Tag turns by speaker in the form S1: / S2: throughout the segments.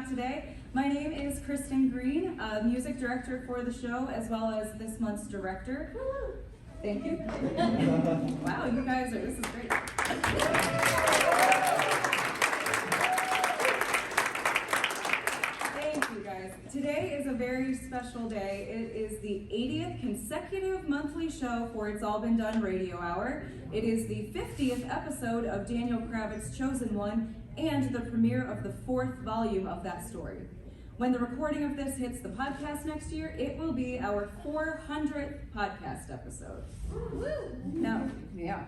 S1: out today. My name is Kristen Green, music director for the show, as well as this month's director. Thank you. Wow, you guys are, this is great. Thank you guys. Today is a very special day. It is the 80th consecutive monthly show for It's All Been Done Radio Hour. It is the 50th episode of Daniel Kravitz's Chosen One and the premiere of the 4th volume of that story. When the recording of this hits the podcast next year, it will be our 400th podcast episode. Now,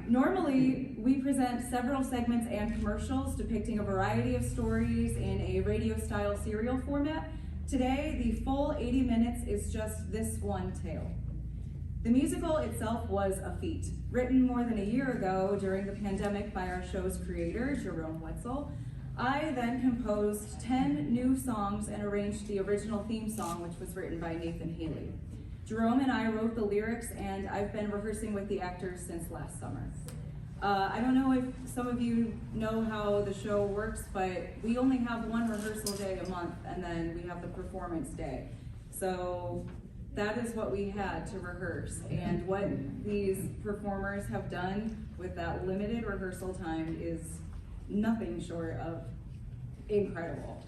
S1: normally we present several segments and commercials depicting a variety of stories in a radio-style serial format. Today, the full 80 minutes is just this one tale. The musical itself was a feat. Written more than a year ago during the pandemic by our show's creator, Jerome Wetzel, I then composed 10 new songs and arranged the original theme song, which was written by Nathan Haley. Jerome and I wrote the lyrics, and I've been rehearsing with the actors since last summer. I don't know if some of you know how the show works, but we only have one rehearsal day a month, and then we have the performance day. So that is what we had to rehearse, and what these performers have done with that limited rehearsal time is nothing short of incredible.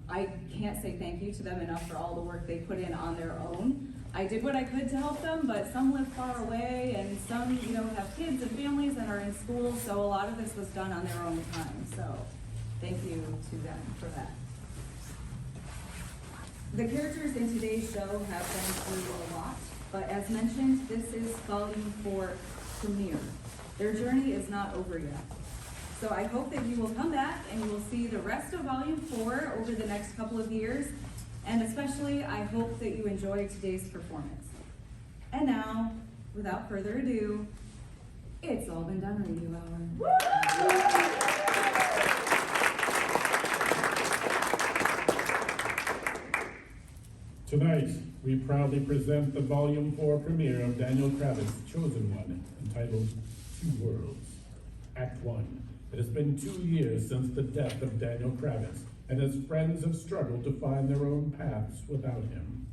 S1: I can't say thank you to them enough for all the work they put in on their own. I did what I could to help them, but some live far away, and some, have kids and families and are in school, so a lot of this was done on their own time. So thank you to them for that. The characters in today's show have been through a lot, but as mentioned, this is Volume 4 premiere. Their journey is not over yet. So I hope that you will come back and you will see the rest of Volume 4 over the next couple of years, and especially I hope that you enjoy today's performance. And now, without further ado, It's All Been Done Radio Hour.
S2: Tonight, we proudly present the Volume 4 premiere of Daniel Kravitz's Chosen One, entitled Two Worlds. Act 1. It has been 2 years since the death of Daniel Kravitz, and his friends have struggled to find their own paths without him.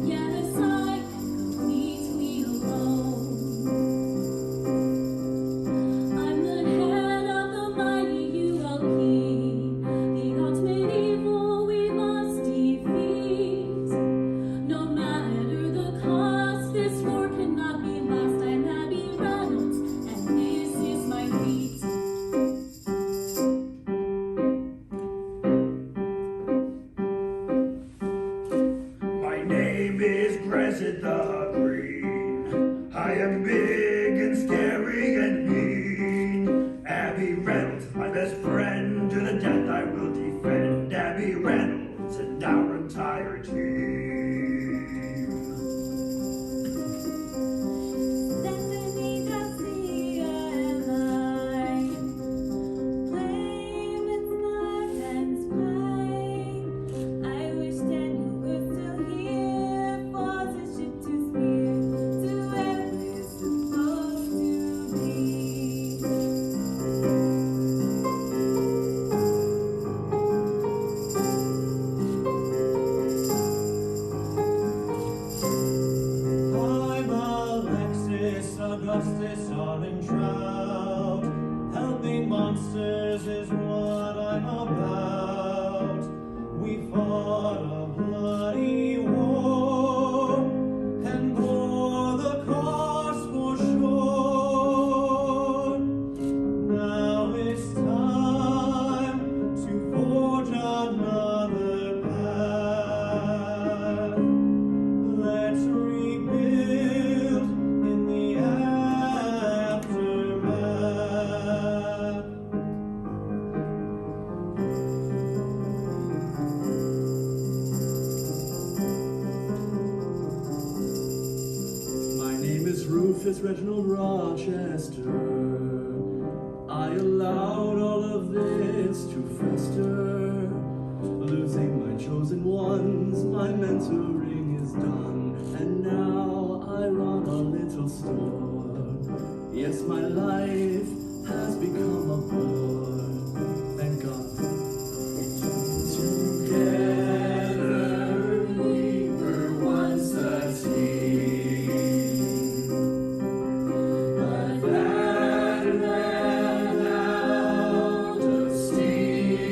S3: Yeah. Reginald Rochester. I allowed all of this to fester. Losing my chosen ones, my mentoring is done. And now I run a little store. Yes, my life has become a bore. Thank God. Together we were once a team, but that ran out of steam.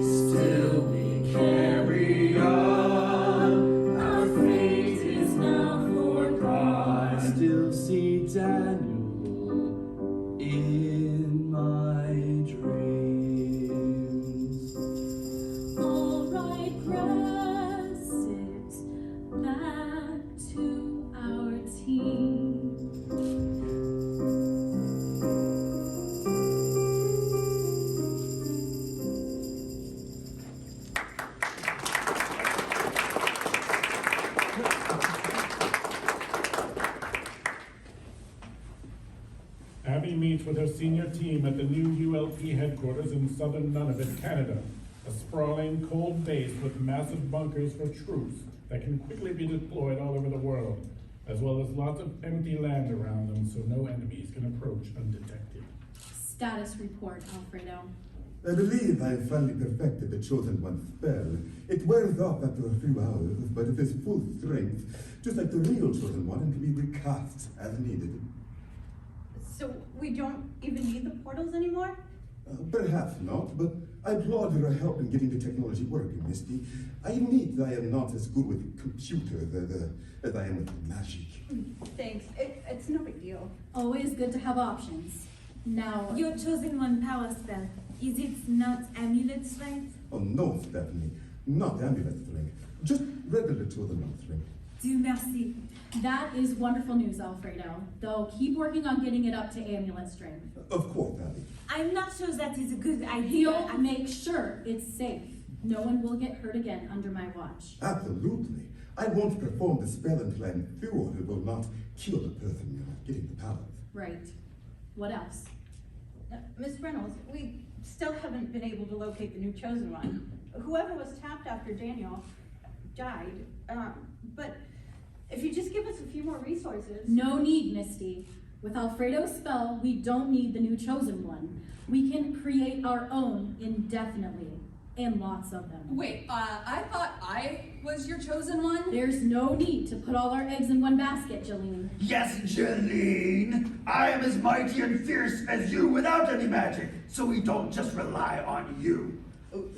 S3: Still we carry on, our fate is now forgot. I still see Daniel in my dreams.
S4: All right, press it back to our team.
S2: Abby meets with her senior team at the new ULP headquarters in southern Nunavut, Canada. A sprawling, cold base with massive bunkers for troops that can quickly be deployed all over the world, as well as lots of empty land around them so no enemies can approach undetected.
S4: Status report, Alfredo.
S5: I believe I have finally perfected the Chosen One spell. It wears off after a few hours, but it is full strength, just like the real Chosen One, and can be recast as needed.
S6: So we don't even need the portals anymore?
S5: Perhaps not, but I applaud your help in getting the technology working, Misty. I admit that I am not as good with computers as I am with magic.
S6: Thanks. It's no big deal.
S4: Always good to have options. Now,
S7: Your chosen one power spell, is it not amulet strength?
S5: Oh no, Stephanie, not amulet strength, just regular Chosen One strength.
S7: Dieu merci.
S4: that is wonderful news, Alfredo. Though keep working on getting it up to amulet strength.
S5: Of course, Abby.
S7: I'm not sure that is a good idea.
S4: He'll make sure it's safe. No one will get hurt again under my watch.
S5: Absolutely. I won't perform the spell until I'm sure it will not kill the person getting the powers.
S4: Right. What else?
S6: Miss Reynolds, we still haven't been able to locate the new chosen one. Whoever was tapped after Daniel died. But if you just give us a few more resources.
S4: No need, Misty. With Alfredo's spell, we don't need the new chosen one. We can create our own indefinitely, and lots of them.
S8: Wait, I thought I was your chosen one?
S4: There's no need to put all our eggs in one basket, Jolene.
S9: Yes, Jeline. I am as mighty and fierce as you without any magic, so we don't just rely on you.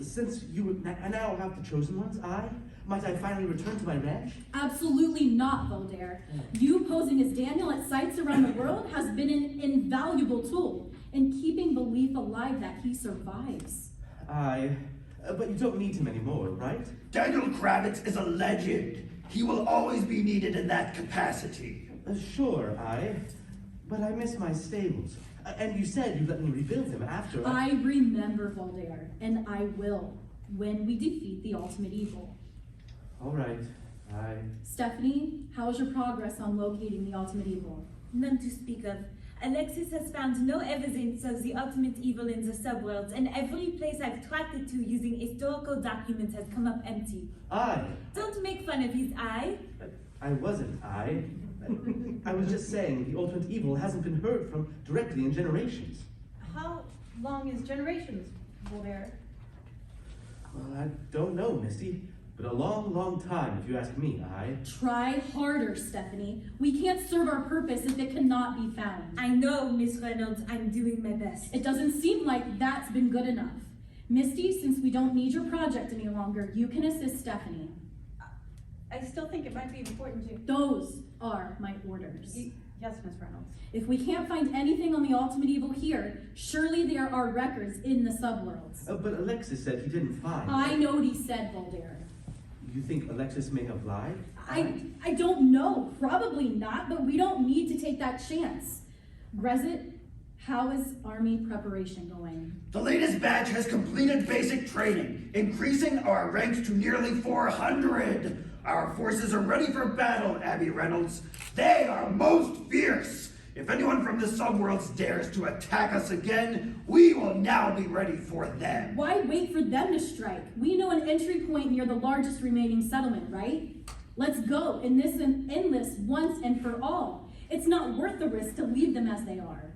S10: Since you now have the chosen ones, might I finally return to my ranch?
S4: Absolutely not, Voltaire. You posing as Daniel at sites around the world has been an invaluable tool in keeping belief alive that he survives.
S10: But you don't need him anymore, right?
S9: Daniel Kravitz is a legend. He will always be needed in that capacity.
S10: Sure, but I miss my stables. And you said you'd let me rebuild them after
S4: I remember, Voltaire, and I will, when we defeat the ultimate evil.
S10: All right,
S4: Stephanie, how is your progress on locating the ultimate evil?
S7: None to speak of. Alexis has found no evidence of the ultimate evil in the subworlds, and every place I've tracked it to using historical documents has come up empty. Don't make fun of his eye.
S10: I wasn't I was just saying the ultimate evil hasn't been heard from directly in generations.
S6: How long is generations, Voltaire?
S10: Well, I don't know, Misty. But a long, long time, if you ask me,
S4: Try harder, Stephanie. We can't serve our purpose if it cannot be found.
S7: I know, Miss Reynolds, I'm doing my best.
S4: It doesn't seem like that's been good enough. Misty, since we don't need your project any longer, you can assist Stephanie.
S6: I still think it might be important to...
S4: Those are my orders.
S6: Yes, Miss Reynolds.
S4: If we can't find anything on the ultimate evil here, surely there are records in the subworlds.
S10: But Alexis said he didn't find.
S4: I know what he said, Voltaire.
S10: You think Alexis may have lied?
S4: I don't know. Probably not, but we don't need to take that chance. Grezit, How is Army preparation going?
S9: The latest batch has completed basic training, increasing our ranks to nearly 400. Our forces are ready for battle, Abby Reynolds. They are most fierce. If anyone from the subworlds dares to attack us again, we will now be ready for them.
S4: Why wait for them to strike? We know an entry point near the largest remaining settlement, right? Let's go and end this once and for all. It's not worth the risk to leave them as they are.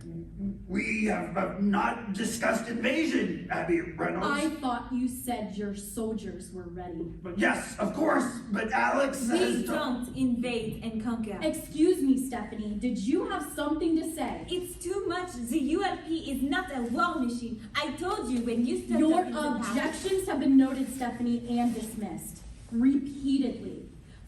S9: We have not discussed invasion, Abby Reynolds.
S4: I thought you said your soldiers were ready.
S9: But yes, of course, but Alex
S7: We
S9: says...
S7: don't invade and conquer.
S4: Excuse me, Stephanie, did you have something to say?
S7: It's too much. The ULP is not a war machine. I told you when you stepped
S4: Your
S7: up into power.
S4: objections have been noted, Stephanie, and dismissed. Repeatedly.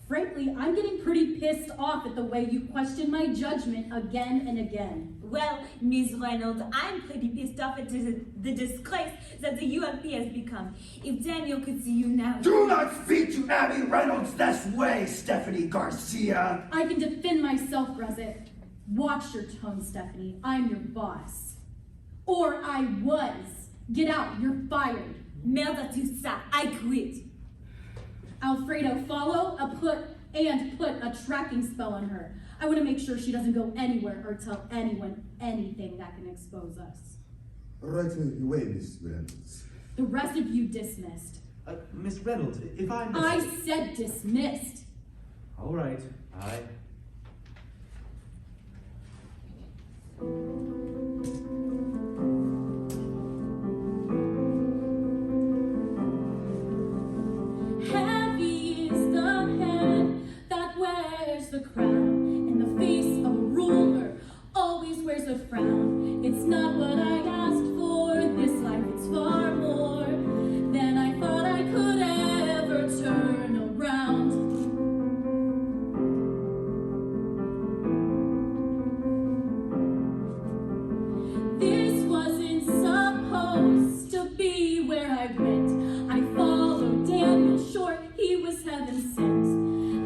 S4: Frankly, I'm getting pretty pissed off at the way you question my judgment again and again.
S7: Well, Ms. Reynolds, I'm pretty pissed off at the disgrace that the ULP has become. If Daniel could see you now...
S9: Do not speak to Abby Reynolds this way, Stephanie Garcia.
S4: I can defend myself, Brezit. Watch your tone, Stephanie. I'm your boss. Or I was. Get out, you're fired.
S7: Merde tout ça, I quit.
S4: Alfredo, follow, put a tracking spell on her. I want to make sure she doesn't go anywhere or tell anyone anything that can expose us.
S5: Right away, Miss Reynolds.
S4: The rest of you dismissed.
S10: Miss Reynolds, if I...
S4: I said dismissed.
S10: All right,
S4: Heavy is the head that wears the crown, and the face of a ruler always wears a frown. It's not what I asked for, this life it's far more than I thought I could ever turn around. This wasn't supposed to be where I went. I followed Daniel short, he was heaven sent.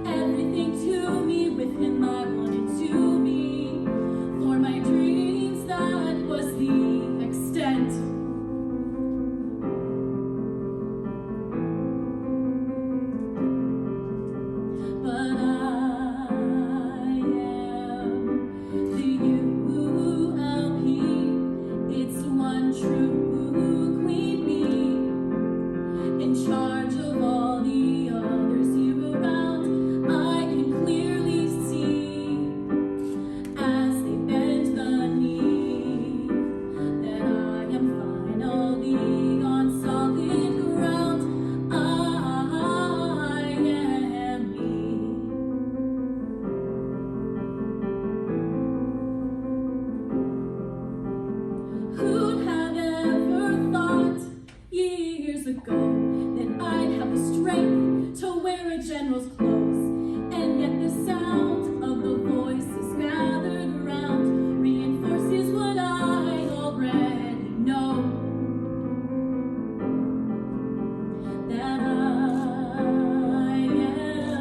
S4: Everything to me, with him I wanted to be. For my dreams, that was the extent. But I am the ULP. It's one true queen bee, in charge of all the others here around. I can clearly see, as they bend the knee, that I am finally on solid ground. I am me. Who'd have ever thought years ago that I'd have the strength to wear a general's clothes? And yet the sound of the voices gathered around reinforces what I already know. That I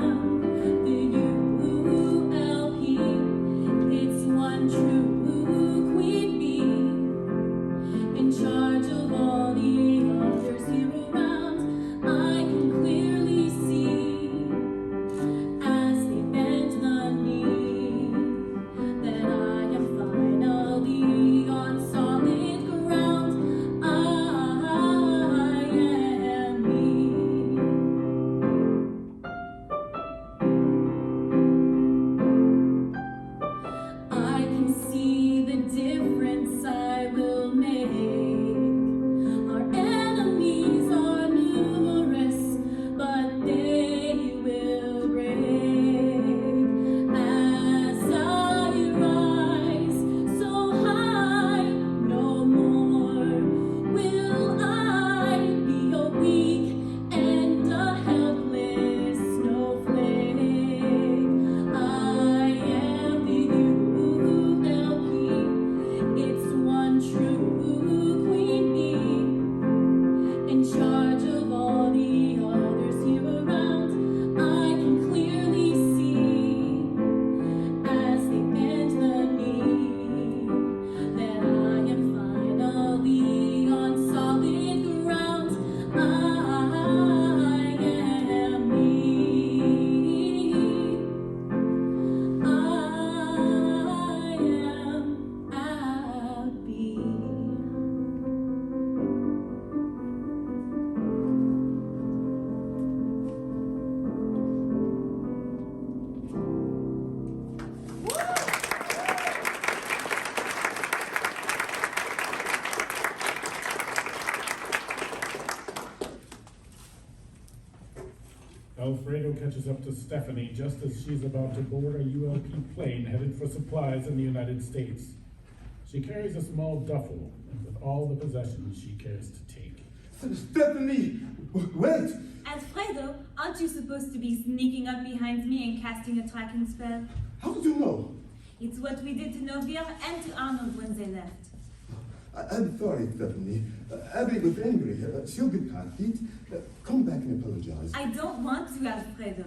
S4: am the ULP. It's one true queen bee, in charge of all the others here around. I can clearly see,
S2: Alfredo catches up to Stephanie just as she's about to board a ULP plane headed for supplies in the United States. She carries a small duffel and with all the possessions she cares to take.
S5: Stephanie! Wait!
S7: Alfredo, aren't you supposed to be sneaking up behind me and casting a tracking spell?
S5: How did you know?
S7: It's what we did to Novir and to Arnold when they left.
S5: I'm sorry, Stephanie. Abby was angry. She'll get past it. Come back and apologize.
S7: I don't want to, Alfredo.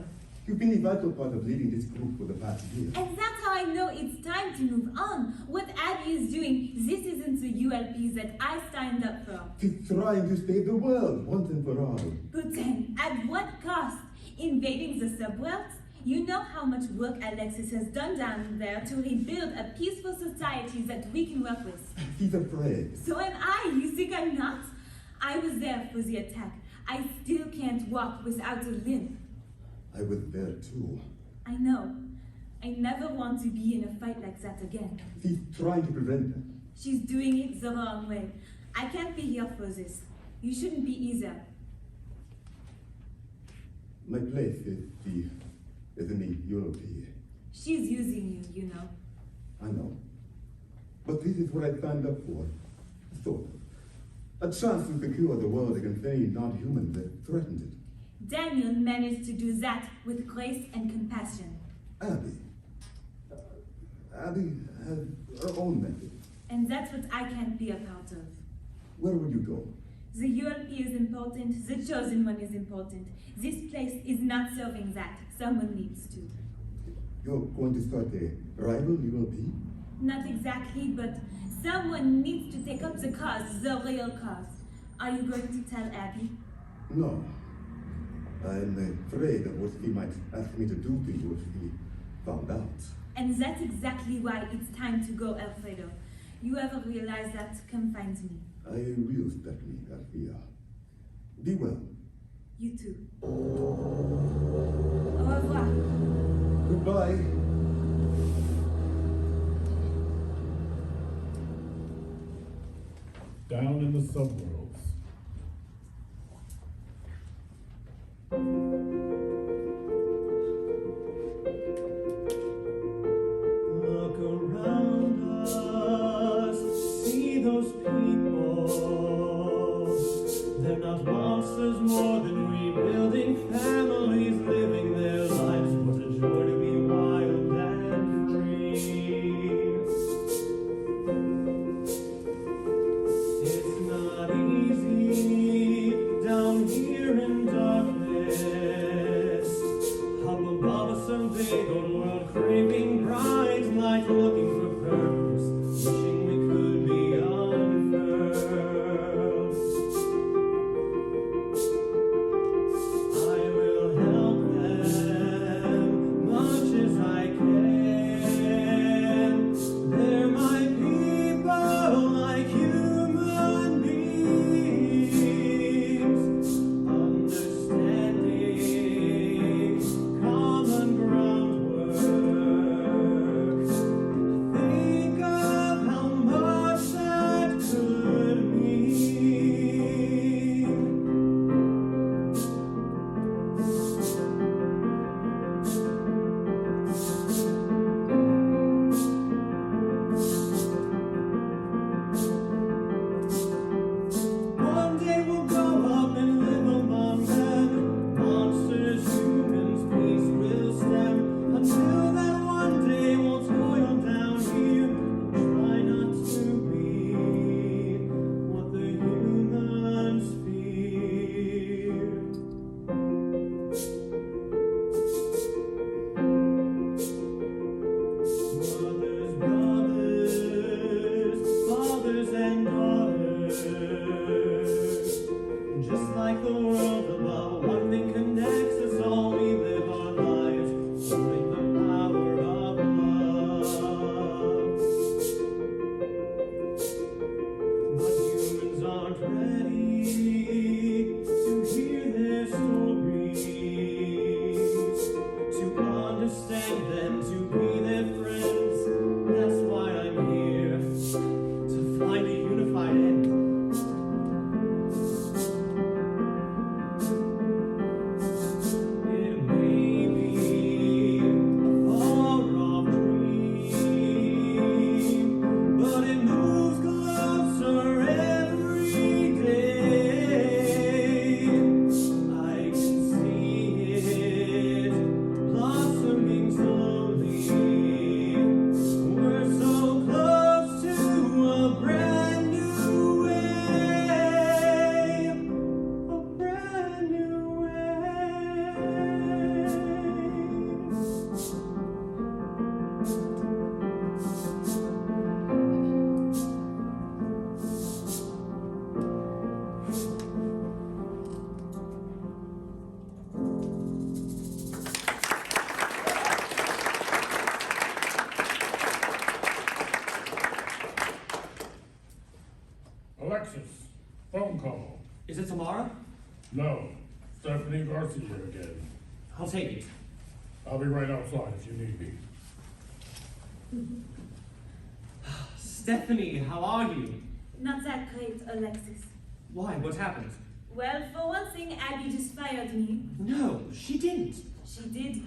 S5: You've been a vital part of leading this group for the past year.
S7: And that's how I know it's time to move on. What Abby is doing, this isn't the ULPs that I signed up for.
S5: She's trying to save the world once and for all.
S7: But then, at what cost? Invading the subworld? You know how much work Alexis has done down there to rebuild a peaceful society that we can work with.
S5: She's afraid.
S7: So am I. You think I'm not? I was there for the attack. I still can't walk without a limb.
S5: I was there too.
S7: I know. I never want to be in a fight like that again.
S5: She's trying to prevent that.
S7: She's doing it the wrong way. I can't be here for this. You shouldn't be either.
S5: My place is in the ULP.
S7: She's using you, you know.
S5: I know. But this is what I signed up for. Sort of. A chance to secure the world against any non-human that threatens it.
S7: Daniel managed to do that with grace and compassion.
S5: Abby. Abby has her own method.
S7: And that's what I can't be a part of.
S5: Where would you go?
S7: The ULP is important, the chosen one is important. This place is not serving that. Someone needs to.
S5: You're going to start a rival ULP?
S7: Not exactly, but someone needs to take up the cause, the real cause. Are you going to tell Abby?
S5: No. I'm afraid of what she might ask me to do to you if she found out.
S7: And that's exactly why it's time to go, Alfredo. You ever realize that? Come find me.
S5: I will, Stephanie, Althea. Be well.
S7: You too. Au revoir.
S5: Goodbye.
S2: Down in the subworlds.
S3: Look around us, see those people. They're not monsters more than rebuilding families, living their lives. What a joy to be wild and free. It's not easy down here in darkness. Up above us, some big old world craving bright light, looking for purpose, wishing we could be unfurled. I will help them much as I can. They're my people, like human beings, understanding common groundwork. Think of how much that could mean. One day we'll grow up and live among them. Monsters, humans, peace will stem. Until then, one day we'll toil down here and try not to be what the humans fear. Mothers, brothers, fathers and daughters. Just like the world above, one thing connects us all. We live our lives holding the power of love. But humans aren't ready to hear their stories, to understand them, to be their friends. That's why I'm here, to find a unified end. It
S2: Phone call.
S10: Is it Samara?
S2: No. Stephanie Garcia again.
S10: I'll take it.
S2: I'll be right outside if you need me.
S10: Stephanie, how are you?
S7: Not that great, Alexis.
S10: Why? What happened?
S7: Well, for one thing, Abby just fired me.
S10: No, she didn't.
S7: She did.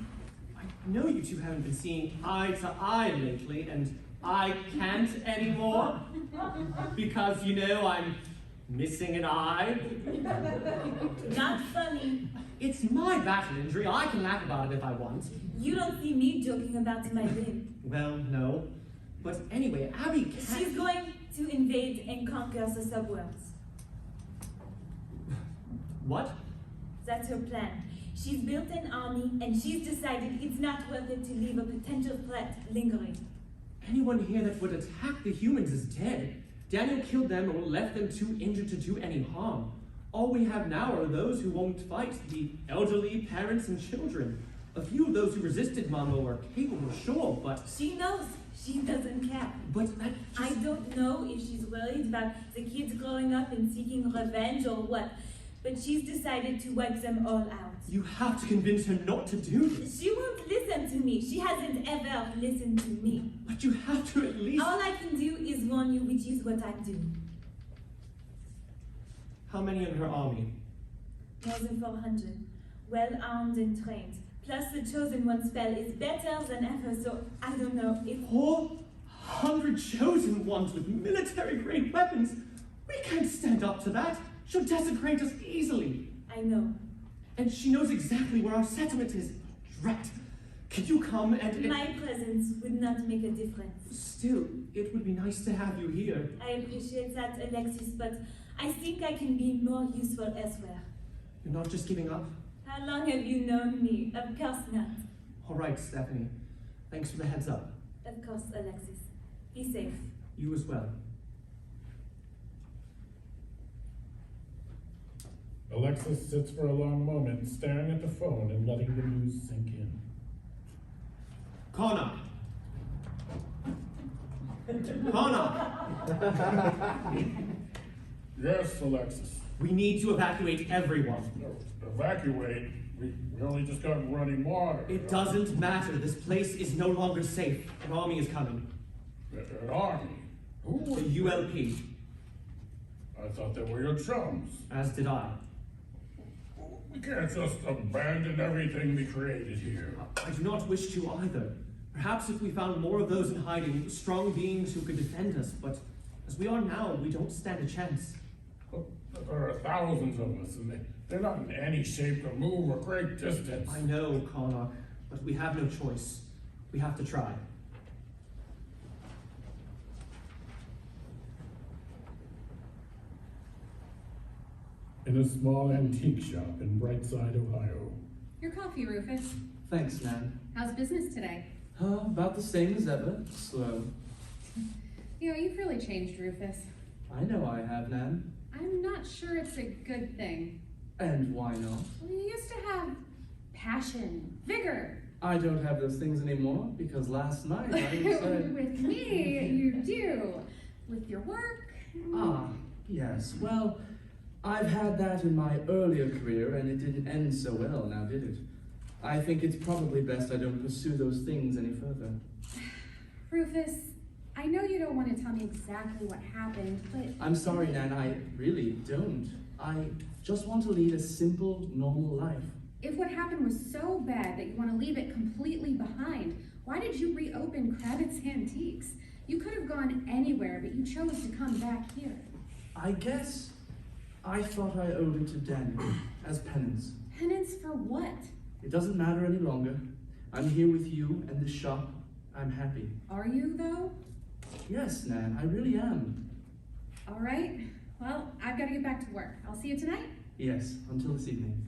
S10: I know you two haven't been seeing eye to eye lately, and I can't anymore. Because, you know, I'm missing an eye.
S7: Not funny.
S10: It's my battle injury. I can laugh about it if I want.
S7: You don't see me joking about my limb.
S10: Well, no. But anyway, Abby can't...
S7: She's going to invade and conquer the subworlds.
S10: What?
S7: That's her plan. She's built an army, and she's decided it's not worth it to leave a potential threat lingering.
S10: Anyone here that would attack the humans is dead. Daniel killed them or left them too injured to do any harm. All we have now are those who won't fight, the elderly, parents, and children. A few of those who resisted Mambo are capable, sure, but...
S7: She knows. She doesn't care.
S10: But that
S7: I don't know if she's worried about the kids growing up and seeking revenge or what, but she's decided to wipe them all out.
S10: You have to convince her not to do this.
S7: She won't listen to me. She hasn't ever listened to me.
S10: But you have to at least...
S7: All I can do is warn you, which is what I do.
S10: How many in her army?
S7: More than 400. Well armed and trained. Plus the Chosen One spell is better than ever, so I don't know if...
S10: 400 chosen ones with military-grade weapons? We can't stand up to that. She'll desecrate us easily.
S7: I know.
S10: And she knows exactly where our settlement is. Drat. Can you come and...
S7: My presence would not make a difference.
S10: Still, it would be nice to have you here.
S7: I appreciate that, Alexis, but I think I can be more useful elsewhere.
S10: You're not just giving up?
S7: How long have you known me? Of course not.
S10: All right, Stephanie. Thanks for the heads up.
S7: Of course, Alexis. Be safe.
S10: You as well.
S2: Alexis sits for a long moment, staring at the phone and letting the news sink in.
S10: Connor! Connor!
S2: Yes, Alexis.
S10: We need to evacuate everyone.
S2: No, evacuate? We only just got running water.
S10: It doesn't matter. This place is no longer safe. An army is coming.
S2: An army? Who
S10: The
S2: would...
S10: ULP.
S2: I thought they were your chums.
S10: As did I.
S2: We can't just abandon everything we created here.
S10: I do not wish to either. Perhaps if we found more of those in hiding, strong beings who could defend us, but as we are now, we don't stand a chance.
S2: But there are thousands of us, and they're not in any shape to move a great distance.
S10: I know, Connor, but we have no choice. We have to try.
S2: In a small antique shop in Brightside, Ohio.
S8: Your coffee, Rufus.
S3: Thanks, Nan.
S8: How's business today?
S3: About the same as ever. Slow.
S8: You know, you've really changed, Rufus.
S3: I know I have, Nan.
S8: I'm not sure it's a good thing.
S3: And why not?
S8: Well, you used to have passion, vigor.
S3: I don't have those things anymore because last night I said...
S8: With me, you do. With your work.
S3: Ah, yes. Well, I've had that in my earlier career and it didn't end so well, now did it? I think it's probably best I don't pursue those things any further.
S8: Rufus, I know you don't want to tell me exactly what happened, but...
S3: I'm sorry, Nan, I really don't. I just want to lead a simple, normal life.
S8: If what happened was so bad that you want to leave it completely behind, why did you reopen Kravitz Antiques? You could have gone anywhere, but you chose to come back here.
S3: I guess I thought I owed it to Daniel as penance.
S8: Penance for what?
S3: It doesn't matter any longer. I'm here with you and the shop. I'm happy.
S8: Are you, though?
S3: Yes, Nan, I really am.
S8: All right. Well, I've got to get back to work. I'll see you tonight.
S3: Yes, until this evening.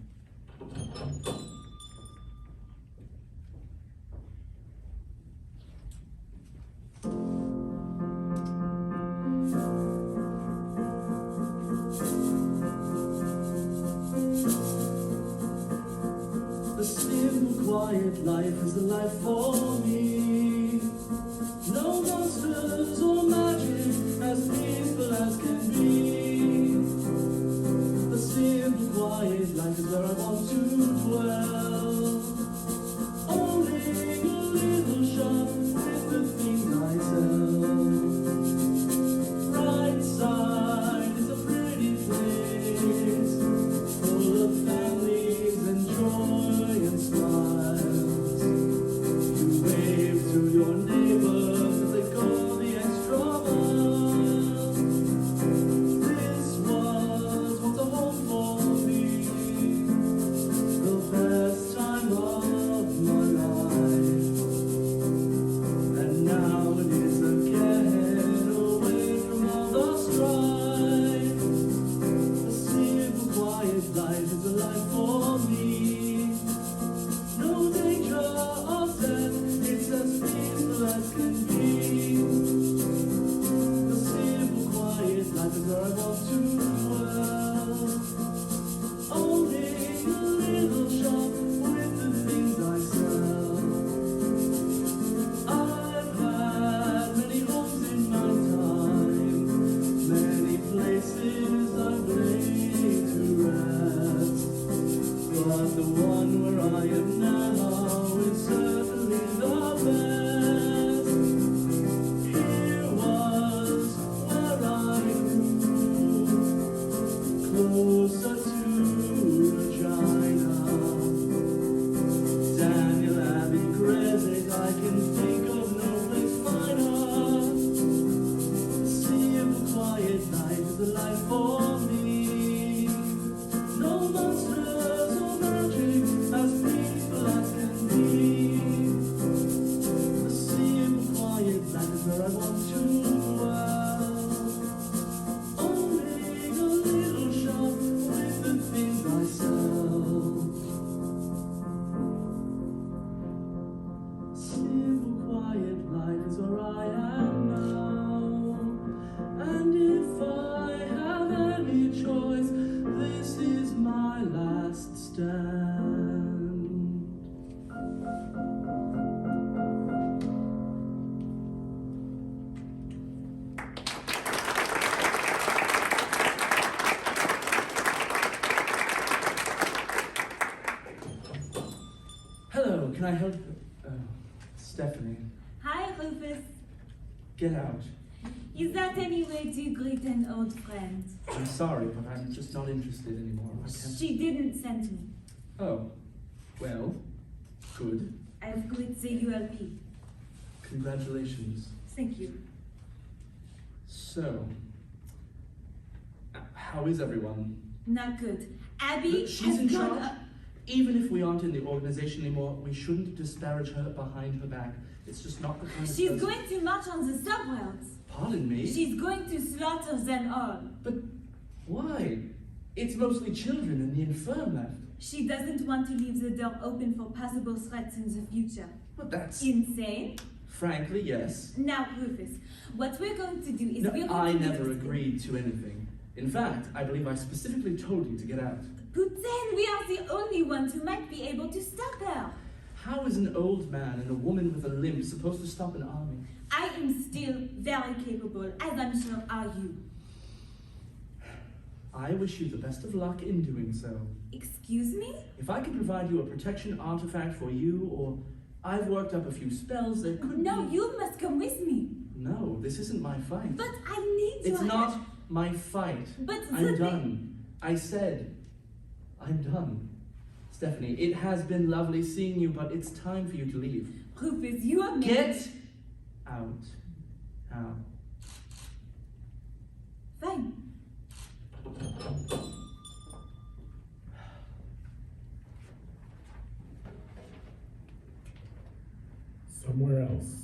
S3: A simple, quiet life is the life for me. No monsters or magic, as peaceful as can be. quiet life is where I want to dwell. Owning a little shop with the things I sell. Right side is a pretty place, full of families and joy and smiles. You wave to your neighbors as they go the extra mile. This was once a home for me, the best time of my life. And now it is again, away from all the strife. A simple, quiet life is a life for me. No danger of death, it's as peaceful as can be. A simple, quiet life is where I want to dwell. Owning a little shop with the things I sell. I've had many homes in my time, many places I've laid to rest. But the one where I am now is certainly the best. Here was where I grew, closer to Regina. Daniel Abbey, Kravitz, I can think of no place finer. Simple, quiet life is a life for me. No monsters or magic, as peaceful as can be. A simple, quiet life is where I want to dwell. Owning a little shop with the things I sell. Simple, quiet life is where I am now. And if I have any choice, this is my last stand. Hello, can I help? Stephanie,
S7: Hi, Rufus.
S3: get out.
S7: Is that any way to greet an old friend?
S3: I'm sorry, but I'm just not interested anymore. I can't.
S7: She didn't send me.
S3: Oh, well, good.
S7: I've quit the ULP.
S3: Congratulations.
S7: Thank you.
S3: So, how is everyone?
S7: Not good. Abby
S3: She's
S7: has
S3: in
S7: gone
S3: charge.
S7: up.
S3: Even if we aren't in the organization anymore, we shouldn't disparage her behind her back. It's just not the kind of
S7: She's
S3: person-
S7: going to march on the subworlds.
S3: Pardon me?
S7: She's going to slaughter them all.
S3: But why? It's mostly children and the infirm left.
S7: She doesn't want to leave the door open for possible threats in the future.
S3: But that's...
S7: Insane?
S3: Frankly, yes.
S7: Now, Rufus, what we're going to do is
S3: No,
S7: we're going
S3: I
S7: to
S3: never agreed to anything. In fact, I believe I specifically told you to get out.
S7: But then we are the only ones who might be able to stop her.
S3: How is an old man and a woman with a limp supposed to stop an army?
S7: I am still very capable, as I'm sure are you.
S3: I wish you the best of luck in doing so.
S7: Excuse me?
S3: If I could provide you a protection artifact for you, or I've worked up a few spells that could
S7: No,
S3: be...
S7: you must come with me.
S3: No, this isn't my fight.
S7: But I need your
S3: It's
S7: help.
S3: not my fight.
S7: But
S3: I'm done. I said, I'm done. Stephanie, it has been lovely seeing you, but it's time for you to leave.
S7: Rufus, you are
S3: Get out. Now.
S7: Fine.
S2: Somewhere else.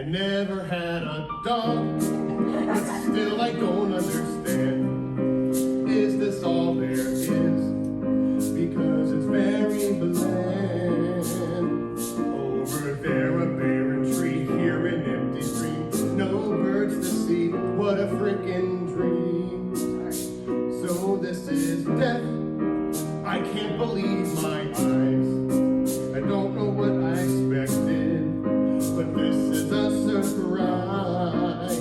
S11: never had a dog, but still I don't understand. Is this all there is? Because it's very bland. Over there a barren tree, here an empty stream. No birds to see, what a frickin' dream. So this is death, I can't believe my eyes. I don't know what I expected, but this is a surprise.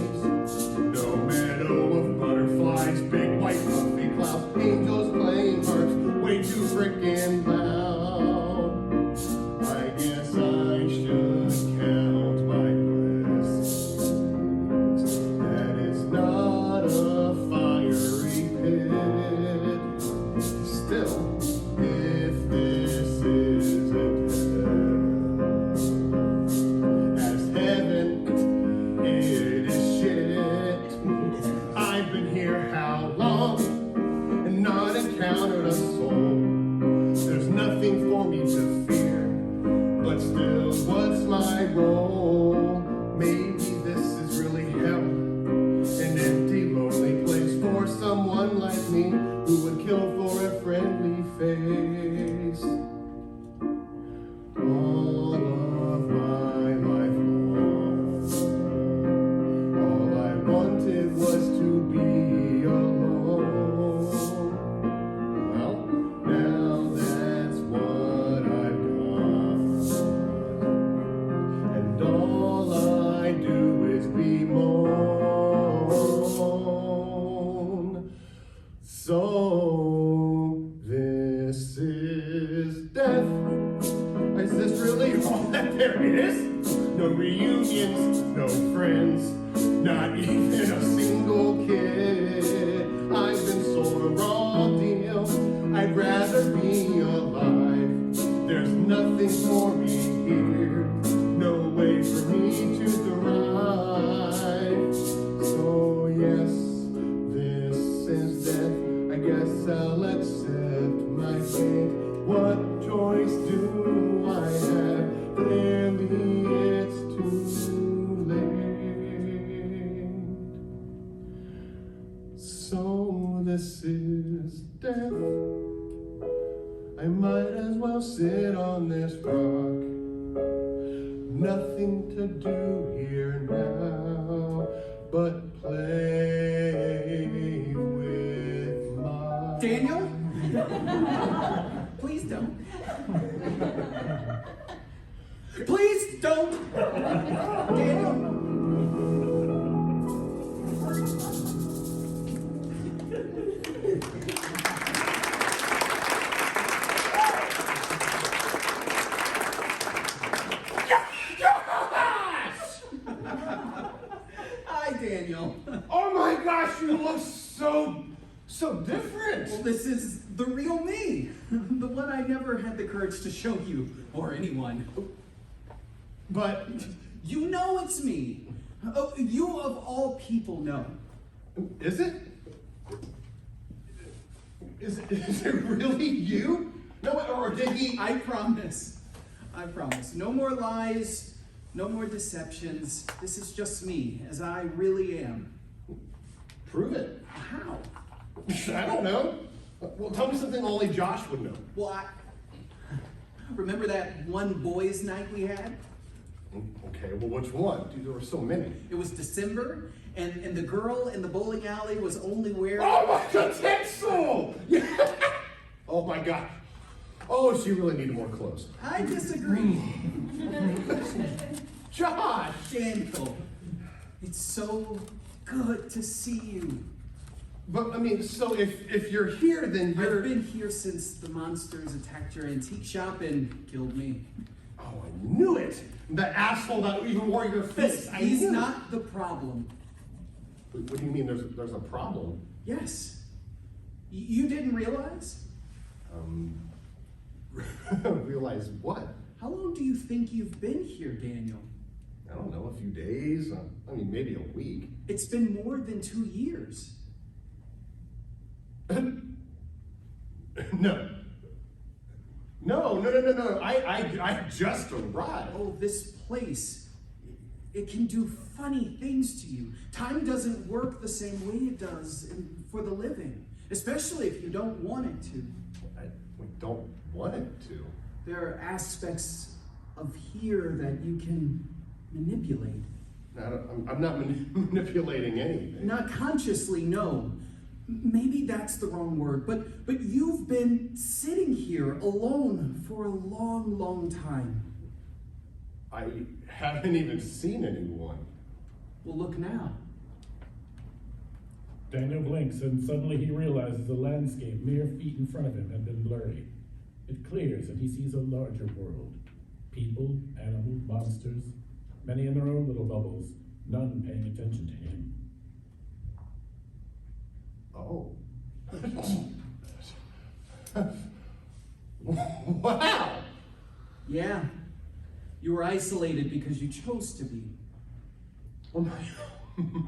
S11: No meadow of butterflies, big white fluffy clouds, angels playing harps, way too frickin' loud. I guess I should count my blessings. That is not a fiery pit. Still, if this is a as heaven, it is shit. I've been here how long and not encountered a soul. There's nothing for me to fear, but still, what's my role? Maybe this is really hell, an empty, lonely place for someone like me who would kill for a friendly face. All of my life long, all I wanted was to be alone. Well, now that's what I've got, and all I do is bemoan. So this is death. Is this really all that there is? No reunions, no friends, not even a single kid. I've been sold a raw deal, I'd rather be alive. There's nothing for me here, no way for me to thrive. So yes, this is death, I guess I'll accept my fate. What choice do I have? Clearly it's too late. So this is death. I might as well sit on this rock. Nothing to do here now but play with my...
S9: Daniel? Please don't. Please don't! Daniel? Hi, Daniel.
S11: Oh my gosh, you look so different.
S9: Well, this is the real me. The one I never had the courage to show you or anyone.
S11: But
S9: You know it's me. Oh, you of all people know.
S11: is it? Is it really you? No, or did he?
S9: I promise. No more lies, no more deceptions. This is just me, as I really am.
S11: Prove it.
S9: How?
S11: I don't know. Well, tell me something only Josh would know.
S9: Well, remember that one boys' night we had?
S11: Okay, well, which one? Dude, there were so many.
S9: It was December, and the girl in the bowling alley was only wearing...
S11: Oh my God, Texel! Yeah. Oh my God. Oh, she really needed more clothes.
S9: I disagree.
S11: Josh!
S9: Daniel, it's so good to see you.
S11: But, I mean, so if you're here, then you're...
S9: I've been here since the monsters attacked your antique shop and killed me.
S11: Oh, I knew it! The asshole that even wore your fist.
S9: He's not the problem.
S11: What do you mean there's a problem?
S9: Yes. You didn't realize?
S11: Realize what?
S9: How long do you think you've been here, Daniel?
S11: I don't know, a few days? I mean, maybe a week.
S9: It's been more than 2 years.
S11: No. I just arrived.
S9: Oh, this place.
S12: it can do funny things to you. Time doesn't work the same way it does for the living, especially if you don't want it to.
S11: We don't want it to.
S12: There are aspects of here that you can manipulate.
S11: I'm not manipulating anything.
S12: Not consciously, no. Maybe that's the wrong word, but you've been sitting here alone for a long, long time.
S11: I haven't even seen anyone.
S12: Well, look now.
S2: Daniel blinks, and suddenly he realizes the landscape mere feet in front of him had been blurry. It clears, and he sees a larger world. People, animals, monsters, many in their own little bubbles, none paying attention to him.
S11: Oh. Wow!
S12: Yeah. You were isolated because you chose to be.
S11: Oh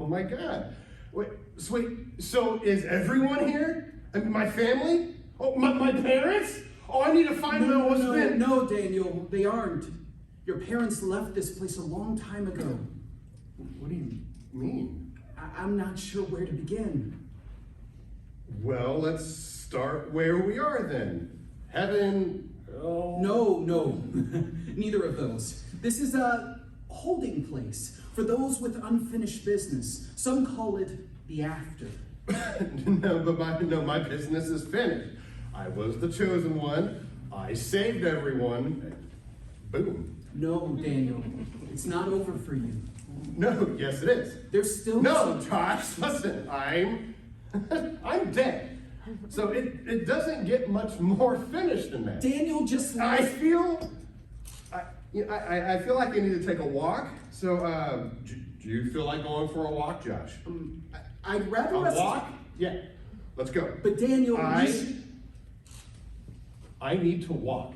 S11: my God. Wait, so is everyone here? I mean, my family? Oh, my parents? Oh, I need to find out what's been.
S12: No, Daniel, they aren't. Your parents left this place a long time ago.
S11: What do you mean?
S12: I'm not sure where to begin.
S11: Well, let's start where we are then. Heaven. Oh.
S12: No. Neither of those. This is a holding place for those with unfinished business. Some call it the after.
S11: No, my business is finished. I was the chosen one. I saved everyone. Boom.
S12: No, Daniel, it's not over for you.
S11: No, yes it is.
S12: There's still
S11: No, Josh, listen, I'm dead. So it doesn't get much more finished than that.
S12: Daniel, just
S11: I feel like I need to take a walk. So, do you feel like going for a walk, Josh?
S12: I'd rather
S11: a walk? Yeah, let's go.
S12: But Daniel,
S11: I need to walk.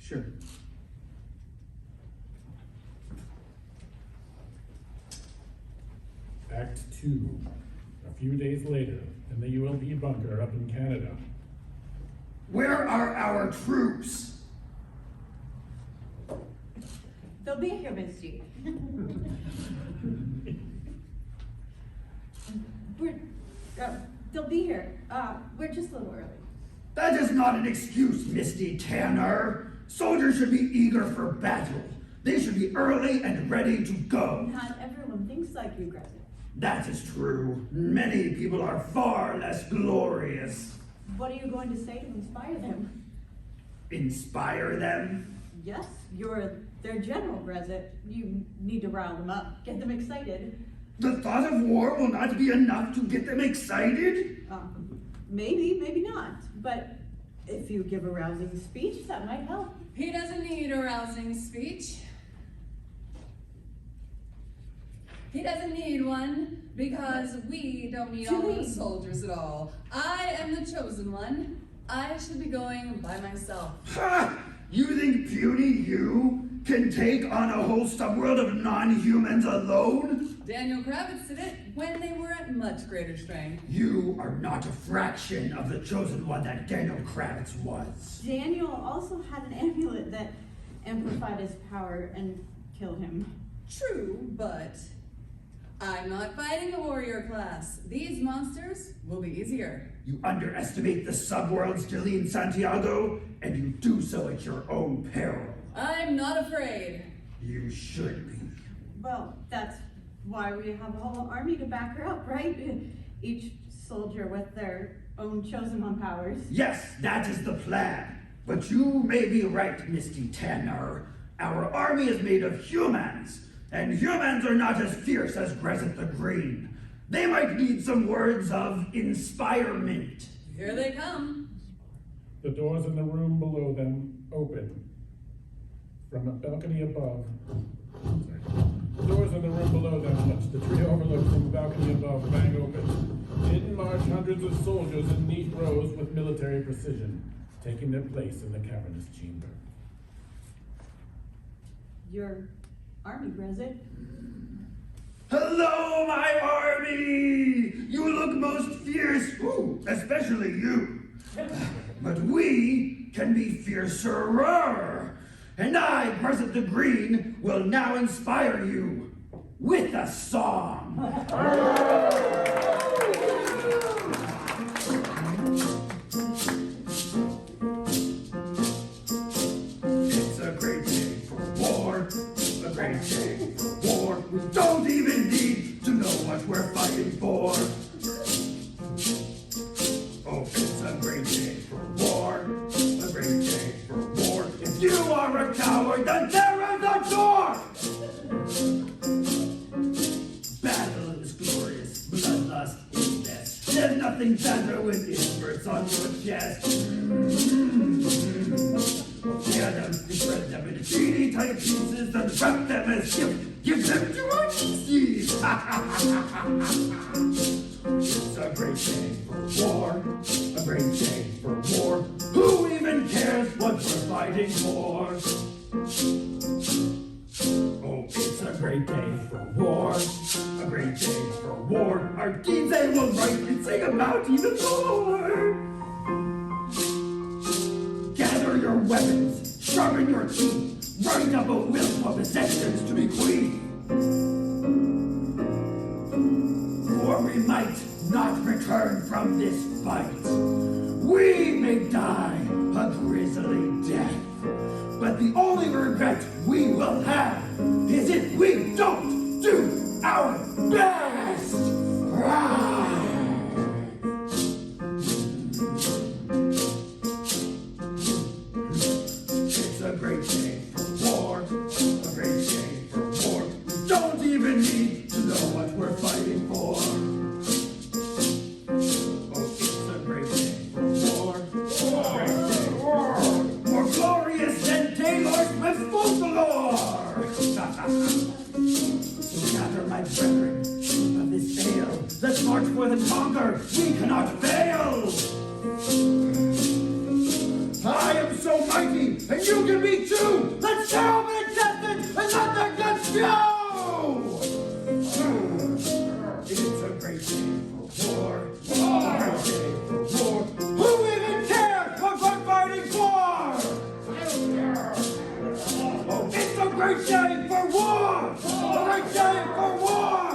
S12: Sure.
S2: Act 2. A few days later, in the ULP bunker up in Canada.
S9: Where are our troops?
S6: They'll be here, Misty. They'll be here. We're just a little early.
S9: That is not an excuse, Misty Tanner. Soldiers should be eager for battle. They should be early and ready to go.
S6: Not everyone thinks like you, Gretchen.
S9: That is true. Many people are far less glorious.
S6: What are you going to say to inspire them?
S9: Inspire them?
S6: Yes, you're their general, Brezit. You need to rile them up, get them excited.
S9: The thought of war will not be enough to get them excited?
S6: Maybe not. But if you give a rousing speech, that might help.
S13: He doesn't need a rousing speech. He doesn't need one because we don't need all those soldiers at all. I am the chosen one. I should be going by myself.
S9: Ha! You think puny you can take on a whole subworld of non-humans alone?
S13: Daniel Kravitz did it when they were at much greater strength.
S9: You are not a fraction of the chosen one that Daniel Kravitz was.
S6: Daniel also had an amulet that amplified his power and killed him.
S13: True, but I'm not fighting a warrior class. These monsters will be easier.
S9: You underestimate the subworlds, Jillian Santiago, and you do so at your own peril.
S13: I'm not afraid.
S9: You should be.
S6: Well, that's why we have a whole army to back her up, right? Each soldier with their own chosen one powers.
S9: Yes, that is the plan. But you may be right, Misty Tanner. Our army is made of humans, and humans are not as fierce as Grezit the Green. They might need some words of inspirement.
S13: Here they come.
S2: The doors in the room below them open. From a balcony above, the doors in the room below them, which the tree overlooks from the balcony above, bang open. In march hundreds of soldiers in neat rows with military precision, taking their place in the cavernous chamber.
S6: Your army, Brezit.
S9: Hello, my army! You look most fierce, especially you. But we can be fiercer. And I, Gruzit the Green, will now inspire you with a song. It's a great day for war, a great day for war. We don't even need to know what we're fighting for. Oh, it's a great day for war, a great day for war. If you are a coward, then there is a door! Battle is glorious, bloodlust is best. There's nothing better when inverts on your chest. Tear them, shred them into teeny tiny pieces, then wrap them as gift. Give them to our nieces. It's a great day for war, a great day for war. Who even cares what we're fighting for? Oh, it's a great day for war, a great day for war. Our deeds they will write and sing about even more. Gather your weapons, sharpen your teeth, write up a will for possessions to bequeath. For we might not return from this fight. We may die a grisly death, but the only regret we will have is if we don't do our best. It's a great day for war, a great day for war. We don't even need to know what we're fighting for. Oh, it's a great day for war, a great day for war. More glorious than Taylor Swift's folklore. So gather my brethren of this tale. Let's march forth and conquer. We cannot fail. I am so mighty, and you can be too! Let's tear open the chestnut and let the guns show! It's a great day for war, a great day for war. Who even cares what we're fighting for? Oh, it's a great day for war, a great day for war!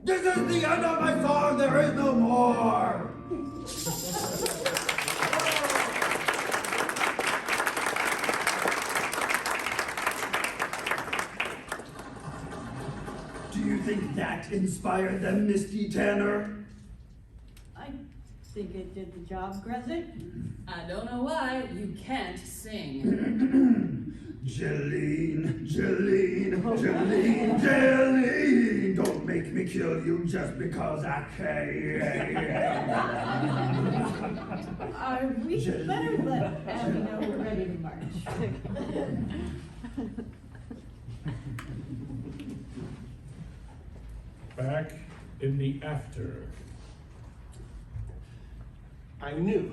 S9: This is the end of my song, there is no more! Do you think that inspired them, Misty Tanner?
S6: I think it did the job, Gruzit.
S13: I don't know why you can't sing.
S9: Jeline, Jeline, Jeline, Jeline, don't make me kill you just because I can.
S6: We better let Abby know we're ready to march.
S2: Back in the after.
S11: I knew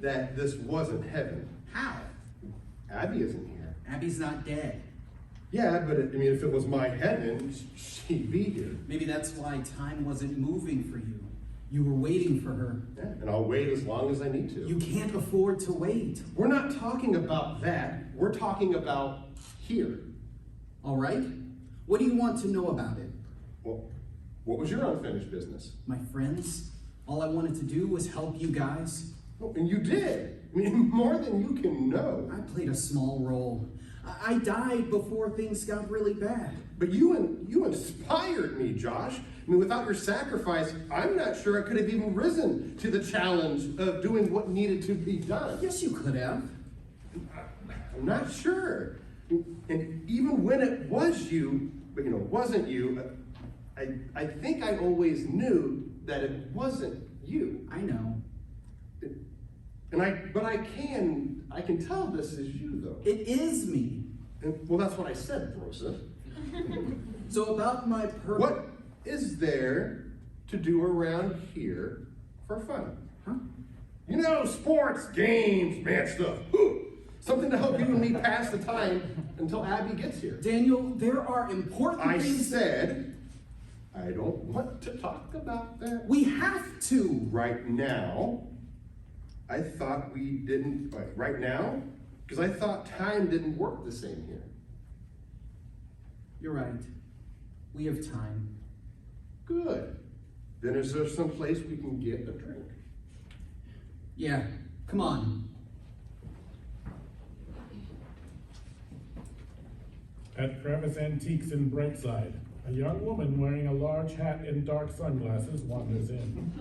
S11: that this wasn't heaven.
S12: How?
S11: Abby isn't here.
S12: Abby's not dead.
S11: Yeah, but if it was my heaven, she'd be here.
S12: Maybe that's why time wasn't moving for you. You were waiting for her.
S11: Yeah, and I'll wait as long as I need to.
S12: You can't afford to wait.
S11: We're not talking about that. We're talking about here.
S12: All right? What do you want to know about it?
S11: Well, what was your unfinished business?
S12: My friends, all I wanted to do was help you guys.
S11: Oh, and you did. More than you can know.
S12: I played a small role. I died before things got really bad.
S11: But you inspired me, Josh. Without your sacrifice, I'm not sure I could have even risen to the challenge of doing what needed to be done.
S12: Yes, you could have.
S11: I'm not sure. And even when it was you, but wasn't you, I think I always knew that it wasn't you.
S12: I know.
S11: But I can tell this is you, though.
S12: It is me.
S11: Well, that's what I said, Rosa.
S12: So about my purpose.
S11: What is there to do around here for fun?
S12: Huh?
S11: Sports, games, man stuff. Something to help you and me pass the time until Abby gets here.
S12: Daniel, there are important things.
S11: I said I don't want to talk about that.
S12: We have to.
S11: Right now, I thought we didn't. Right now, Because I thought time didn't work the same here.
S12: You're right. We have time.
S11: Good. Then is there some place we can get a drink?
S12: Yeah, come on.
S2: At Kravitz Antiques in Brightside, a young woman wearing a large hat and dark sunglasses wanders in.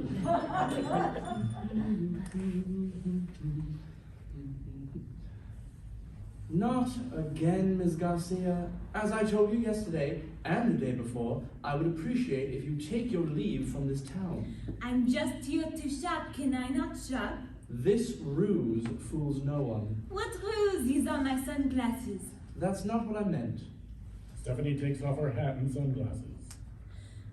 S3: Not again, Ms. Garcia. As I told you yesterday and the day before, I would appreciate if you take your leave from this town.
S7: I'm just here to shop. Can I not shop?
S3: This ruse fools no one.
S7: What ruse? These are my sunglasses.
S3: That's not what I meant.
S2: Stephanie takes off her hat and sunglasses.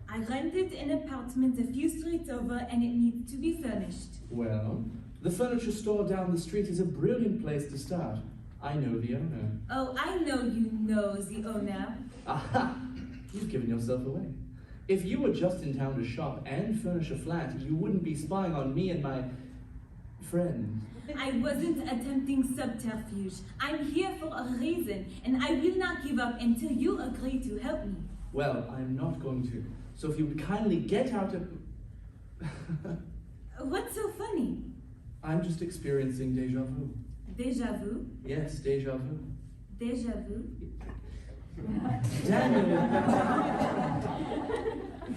S7: I rented an apartment a few streets over and it needs to be furnished.
S3: Well, the furniture store down the street is a brilliant place to start. I know the owner.
S7: Oh, I know you know the owner.
S3: Aha! You've given yourself away. If you were just in town to shop and furnish a flat, you wouldn't be spying on me and my friend.
S7: I wasn't attempting subterfuge. I'm here for a reason, and I will not give up until you agree to help me.
S3: Well, I'm not going to. So if you would kindly get out of...
S7: What's so funny?
S3: I'm just experiencing deja vu.
S7: Deja vu?
S3: Yes, deja vu.
S7: Deja vu?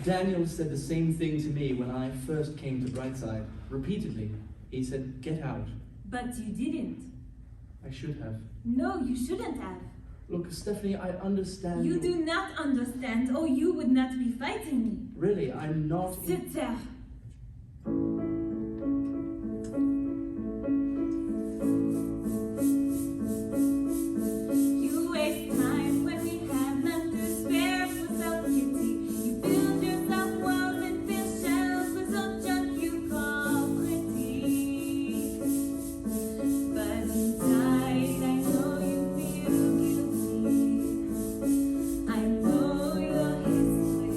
S3: Daniel said the same thing to me when I first came to Brightside. Repeatedly. He said, get out.
S7: But you didn't.
S3: I should have.
S7: No, you shouldn't have.
S3: Look, Stephanie, I understand.
S7: You do not understand, or you would not be fighting me.
S3: Really, I'm not.
S7: Sit there. You waste time when we have none to spare for self-pity. You build yourself walls and fill shells with some junk you call pretty. But inside, I know you feel guilty. I know your history.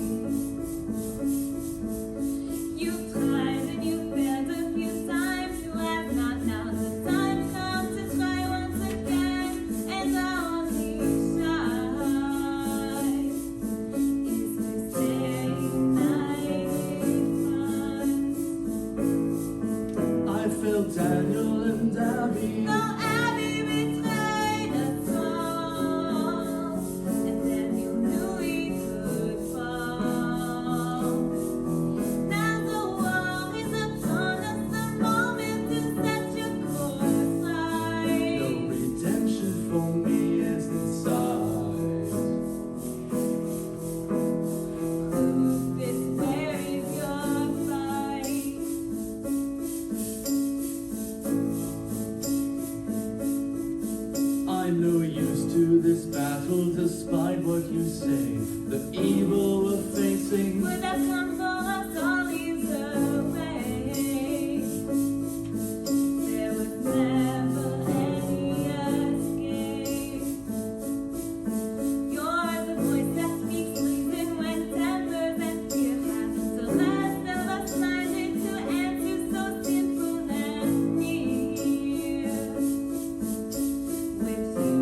S7: You've tried and you failed a few times. You have not now. The time comes to try once again. And our only shot is to stay united.
S3: I felt Daniel and Abby.
S7: No, Abby betrayed us all, and then you knew we could fall. Now the war is upon us, the moment to set your course
S3: No
S7: right.
S3: redemption for me is inside.
S7: This where is your fight?
S3: I'm no use to this battle, despite what you say. The evil we're facing.
S7: Would have come for us all either way. There was never any escape. You're the voice that speaks reason when tempers and fear have the last of us blinded to answers so simple and near. With you,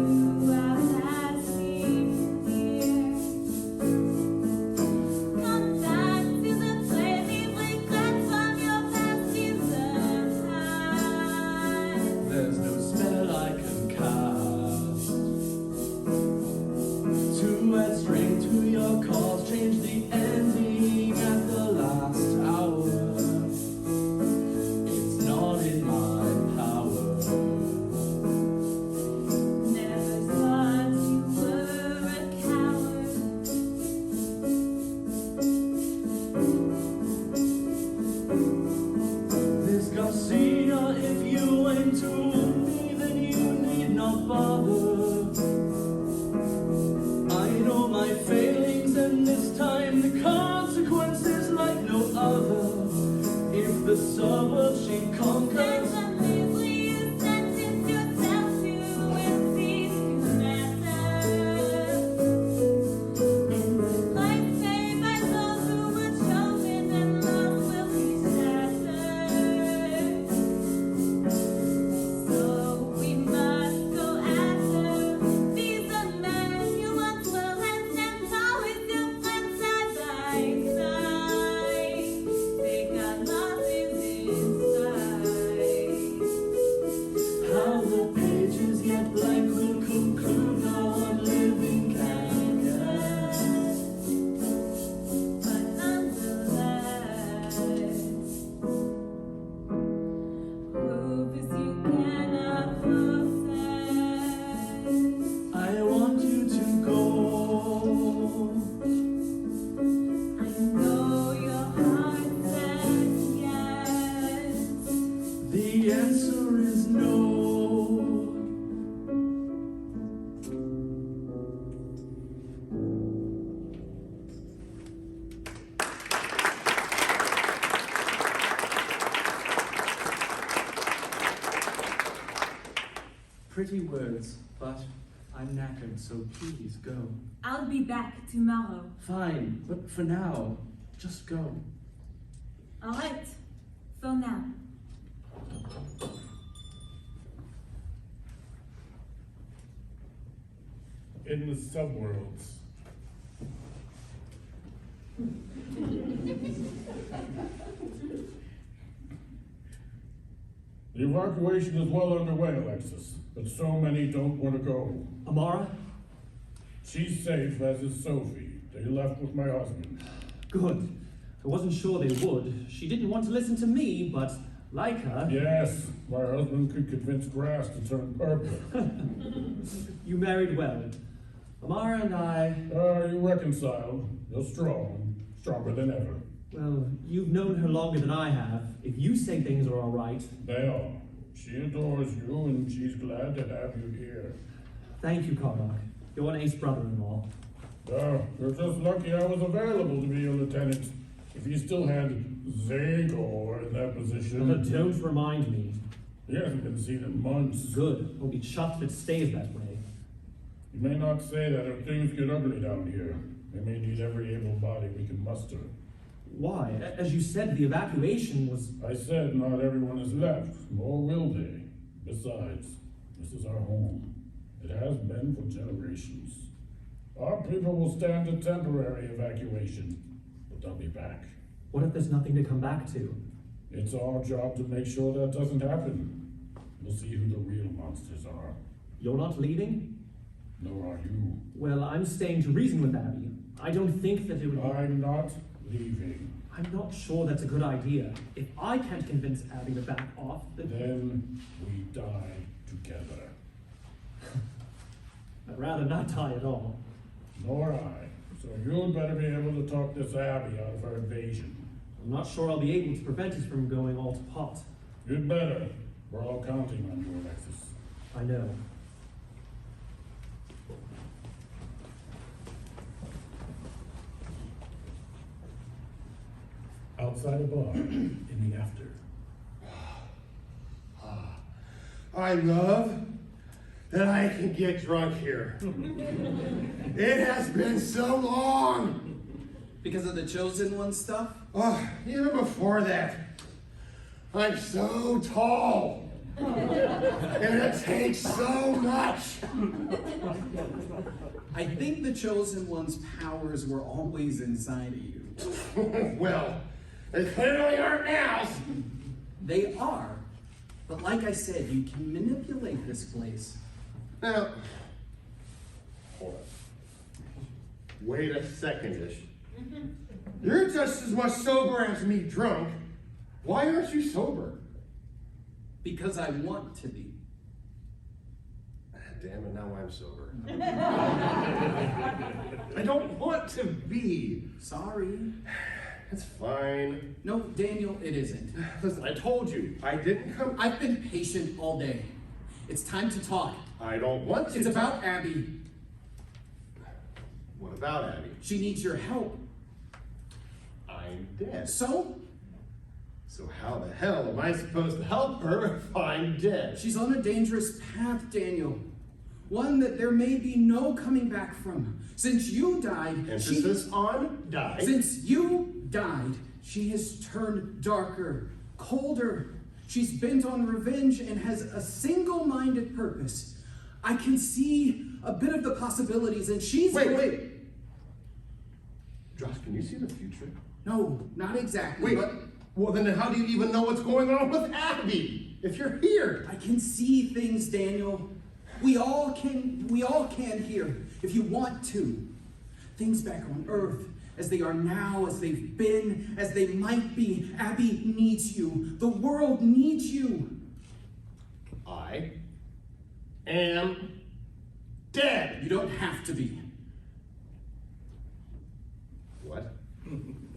S7: our past seems clear. Come back to the place we regret from your past seasons high.
S3: There's no spell I can cast to add strength to your cause, change the ending at the last hour. It's not in my power.
S7: Never thought you were a coward.
S3: Miss Garcia, if you aim to wound me, then you need not bother. I know my failings, and this time the consequences like no other. If the suburb she conquers,
S7: There's a misery you sentence yourself to and cease to matter. And the life paid by those who were chosen and lost will be shattered. So we must go
S3: Pretty words, but I'm knackered, so please go.
S7: I'll be back tomorrow.
S3: Fine, but for now, just go.
S7: All right, for now.
S2: In the subworlds. The evacuation is well underway, Alexis, but so many don't want to go.
S10: Amara?
S2: She's safe, as is Sophie. They left with my husband.
S10: Good. I wasn't sure they would. She didn't want to listen to me, but like her...
S2: Yes, my husband could convince grass to turn purple.
S10: You married well. Amara and I...
S2: You reconciled. You're strong. Stronger than ever.
S10: Well, you've known her longer than I have. If you say things are all right...
S2: They are. She adores you, and she's glad to have you here.
S10: Thank you, Karnak. You're an ace brother-in-law.
S2: You're just lucky I was available to be your lieutenant. If you still had Zagor in that position...
S10: Don't remind me.
S2: He hasn't been seen in months.
S10: Good. We'll be chuffed if it stays that way.
S2: You may not say that if things get ugly down here. We may need every able body we can muster.
S10: Why? As you said, the evacuation was...
S2: I said not everyone is left, nor will they. Besides, this is our home. It has been for generations. Our people will stand a temporary evacuation, but they'll be back.
S10: What if there's nothing to come back to?
S2: It's our job to make sure that doesn't happen. We'll see who the real monsters are.
S10: You're not leaving?
S2: Nor are you.
S10: Well, I'm staying to reason with Abby. I don't think that it would be...
S2: I'm not leaving.
S10: I'm not sure that's a good idea. If I can't convince Abby to back off,
S2: then we die together.
S10: I'd rather not die at all.
S2: Nor I. So you'd better be able to talk this Abby out of her invasion.
S10: I'm not sure I'll be able to prevent it from going all to pot.
S2: You'd better. We're all counting on you, Alexis.
S10: I know.
S2: Outside a bar, in the after.
S11: I love that I can get drunk here. It has been so long.
S12: Because of the Chosen One stuff?
S11: Oh, even before that. I'm so tall. And it takes so much.
S12: I think the Chosen One's powers were always inside of you.
S11: Well, they clearly aren't now.
S12: They are. But like I said, you can manipulate this place.
S11: Now, hold on. Wait a second-ish. You're just as much sober as me drunk. Why aren't you sober?
S12: Because I want to be.
S11: Damn it, now I'm sober. I don't want to be.
S12: Sorry.
S11: It's fine.
S12: No, Daniel, it isn't.
S11: Listen, I told you, I didn't come.
S12: I've been patient all day. It's time to talk.
S11: I don't want to.
S12: It's about Abby.
S11: What about Abby?
S12: She needs your help.
S11: I'm dead.
S12: So?
S11: So how the hell am I supposed to help her if I'm dead?
S12: She's on a dangerous path, Daniel. One that there may be no coming back from. Since you died,
S11: Emphasis on died.
S12: Since you died, she has turned darker, colder. She's bent on revenge and has a single-minded purpose. I can see a bit of the possibilities, and she's...
S11: Wait. Josh, can you see the future?
S12: No, not exactly.
S11: Wait, well then how do you even know what's going on with Abby? If you're here.
S12: I can see things, Daniel. We all can here, if you want to. Things back on Earth, as they are now, as they've been, as they might be. Abby needs you. The world needs you.
S11: I am dead.
S12: You don't have to be.
S11: What?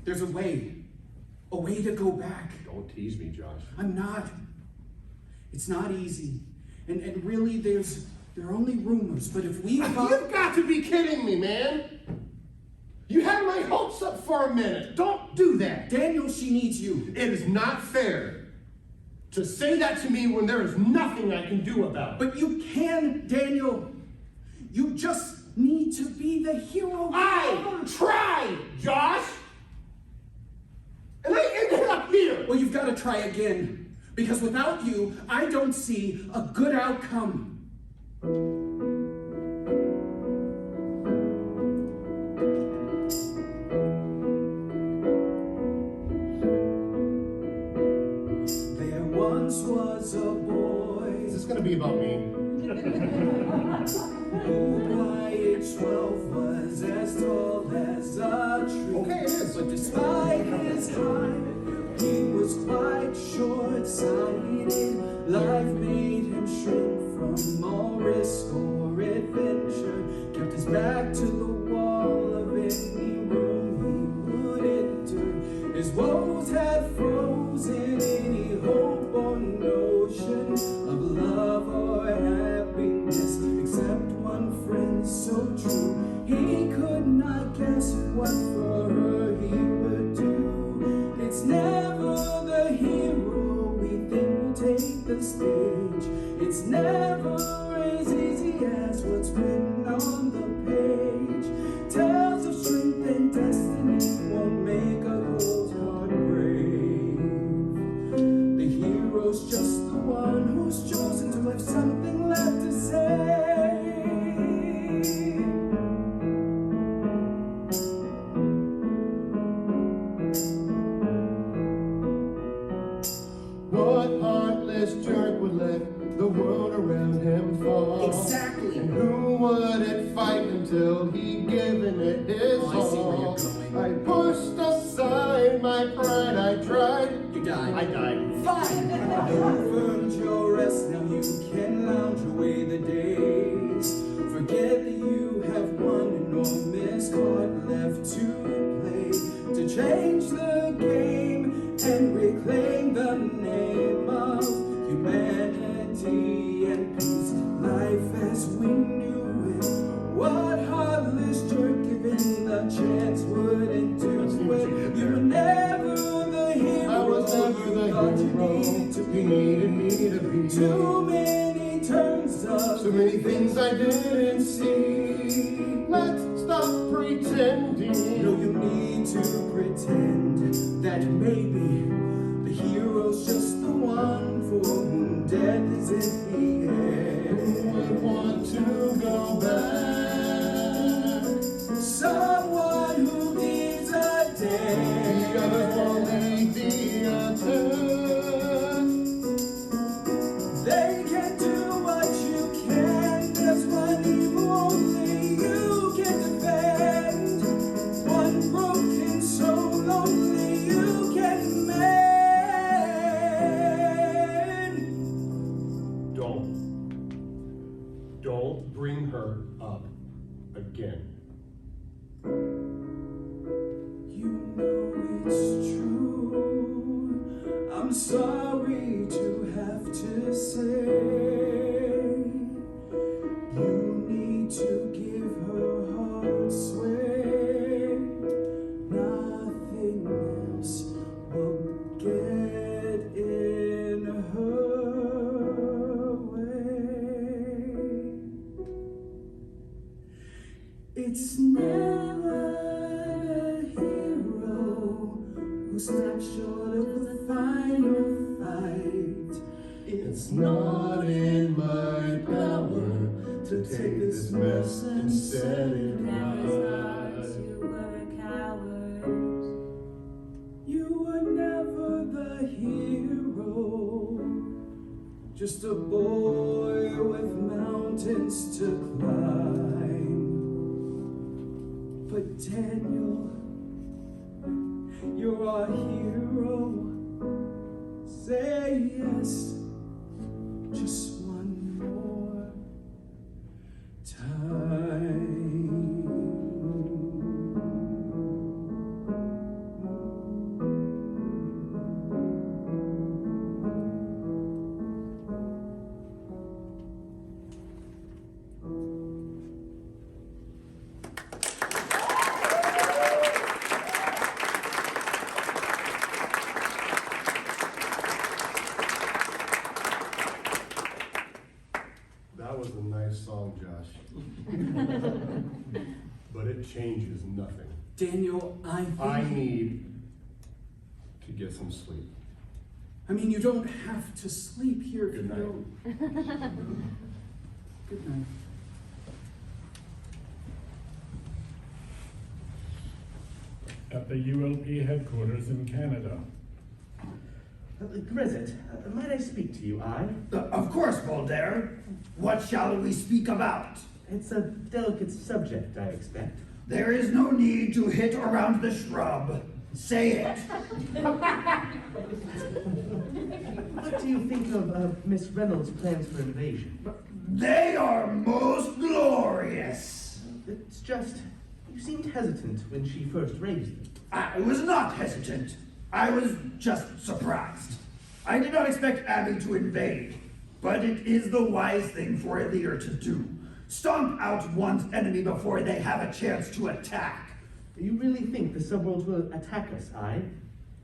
S12: There's a way to go back.
S11: Don't tease me, Josh.
S12: I'm not. It's not easy. And really, there are only rumors, but if we...
S11: You've got to be kidding me, man. You had my hopes up for a minute. Don't do that.
S12: Daniel, she needs you.
S11: It is not fair. To say that to me when there is nothing I can do about it.
S12: But you can, Daniel. You just need to be the hero.
S11: I tried, Josh! And I ended up here!
S12: Well, you've got to try again. Because without you, I don't see a good outcome. There once was a boy.
S11: Is this gonna be about me?
S12: Who by age 12 was as tall as a tree.
S11: Okay, it is.
S12: But despite his height, he was quite short-sighted. Life made him shrink from all risk or adventure. Kept his back to the wall of any room he would enter. His woes had frozen any hope or notion of love or happiness, except one friend so true. He could not guess what for her he would do. It's never the hero we think will take the stage. It's never as easy as what's written on the page. Tales of strength and destiny won't make a cold heart brave. The hero's just the one who's chosen to have something left to say.
S11: What heartless jerk would let the world around him fall?
S12: Exactly.
S11: And who wouldn't fight until he'd given it his
S12: Oh, I see where
S11: all?
S12: you're
S11: I pushed aside my pride, I tried.
S12: You died.
S11: I died.
S12: Fine! You've earned your rest, now you can lounge away the days. Forget that you have one enormous card left to play. To change the game and reclaim the name of humanity and peace. Life as we knew it. What heartless jerk given the chance wouldn't do it? You were never the hero.
S11: I was never the
S12: you thought you
S11: hero
S12: needed to
S11: you
S12: be.
S11: needed me to be.
S12: Too many turns up.
S11: So many things I didn't see. Let's stop pretending.
S12: No, you need to pretend that maybe the hero's just the one for whom death is in the air.
S11: Who would want to go back?
S12: Someone who gives a damn.
S11: The others won't lead the attack.
S12: They can do what you can. There's one evil only you can defend. One broken soul only you can mend.
S11: Don't bring her up again.
S12: You know it's true. I'm sorry to have to say. You need to give her heart sway. Nothing else will get in her way. It's never a hero who snaps short of the final fight.
S11: It's not in my power to take this mess and set it right.
S12: You were never the hero, just a boy with mountains to climb. But Daniel, you're our hero. Say yes, just one more time.
S11: But it changes nothing.
S12: Daniel,
S11: I need to get some sleep.
S12: I mean, you don't have to sleep here if
S11: Good
S12: you
S11: night.
S12: don't. Good night.
S2: At the ULP headquarters in Canada.
S14: Grisette, might I speak to you,
S9: Of course, Voltaire. What shall we speak about?
S14: It's a delicate subject, I expect.
S9: There is no need to hit around the shrub. Say it.
S14: What do you think of Miss Reynolds' plans for invasion?
S9: They are most glorious.
S14: It's just, you seemed hesitant when she first raised them.
S9: I was not hesitant. I was just surprised. I did not expect Abby to invade, but it is the wise thing for a leader to do. Stomp out one's enemy before they have a chance to attack.
S14: You really think the subworld will attack us,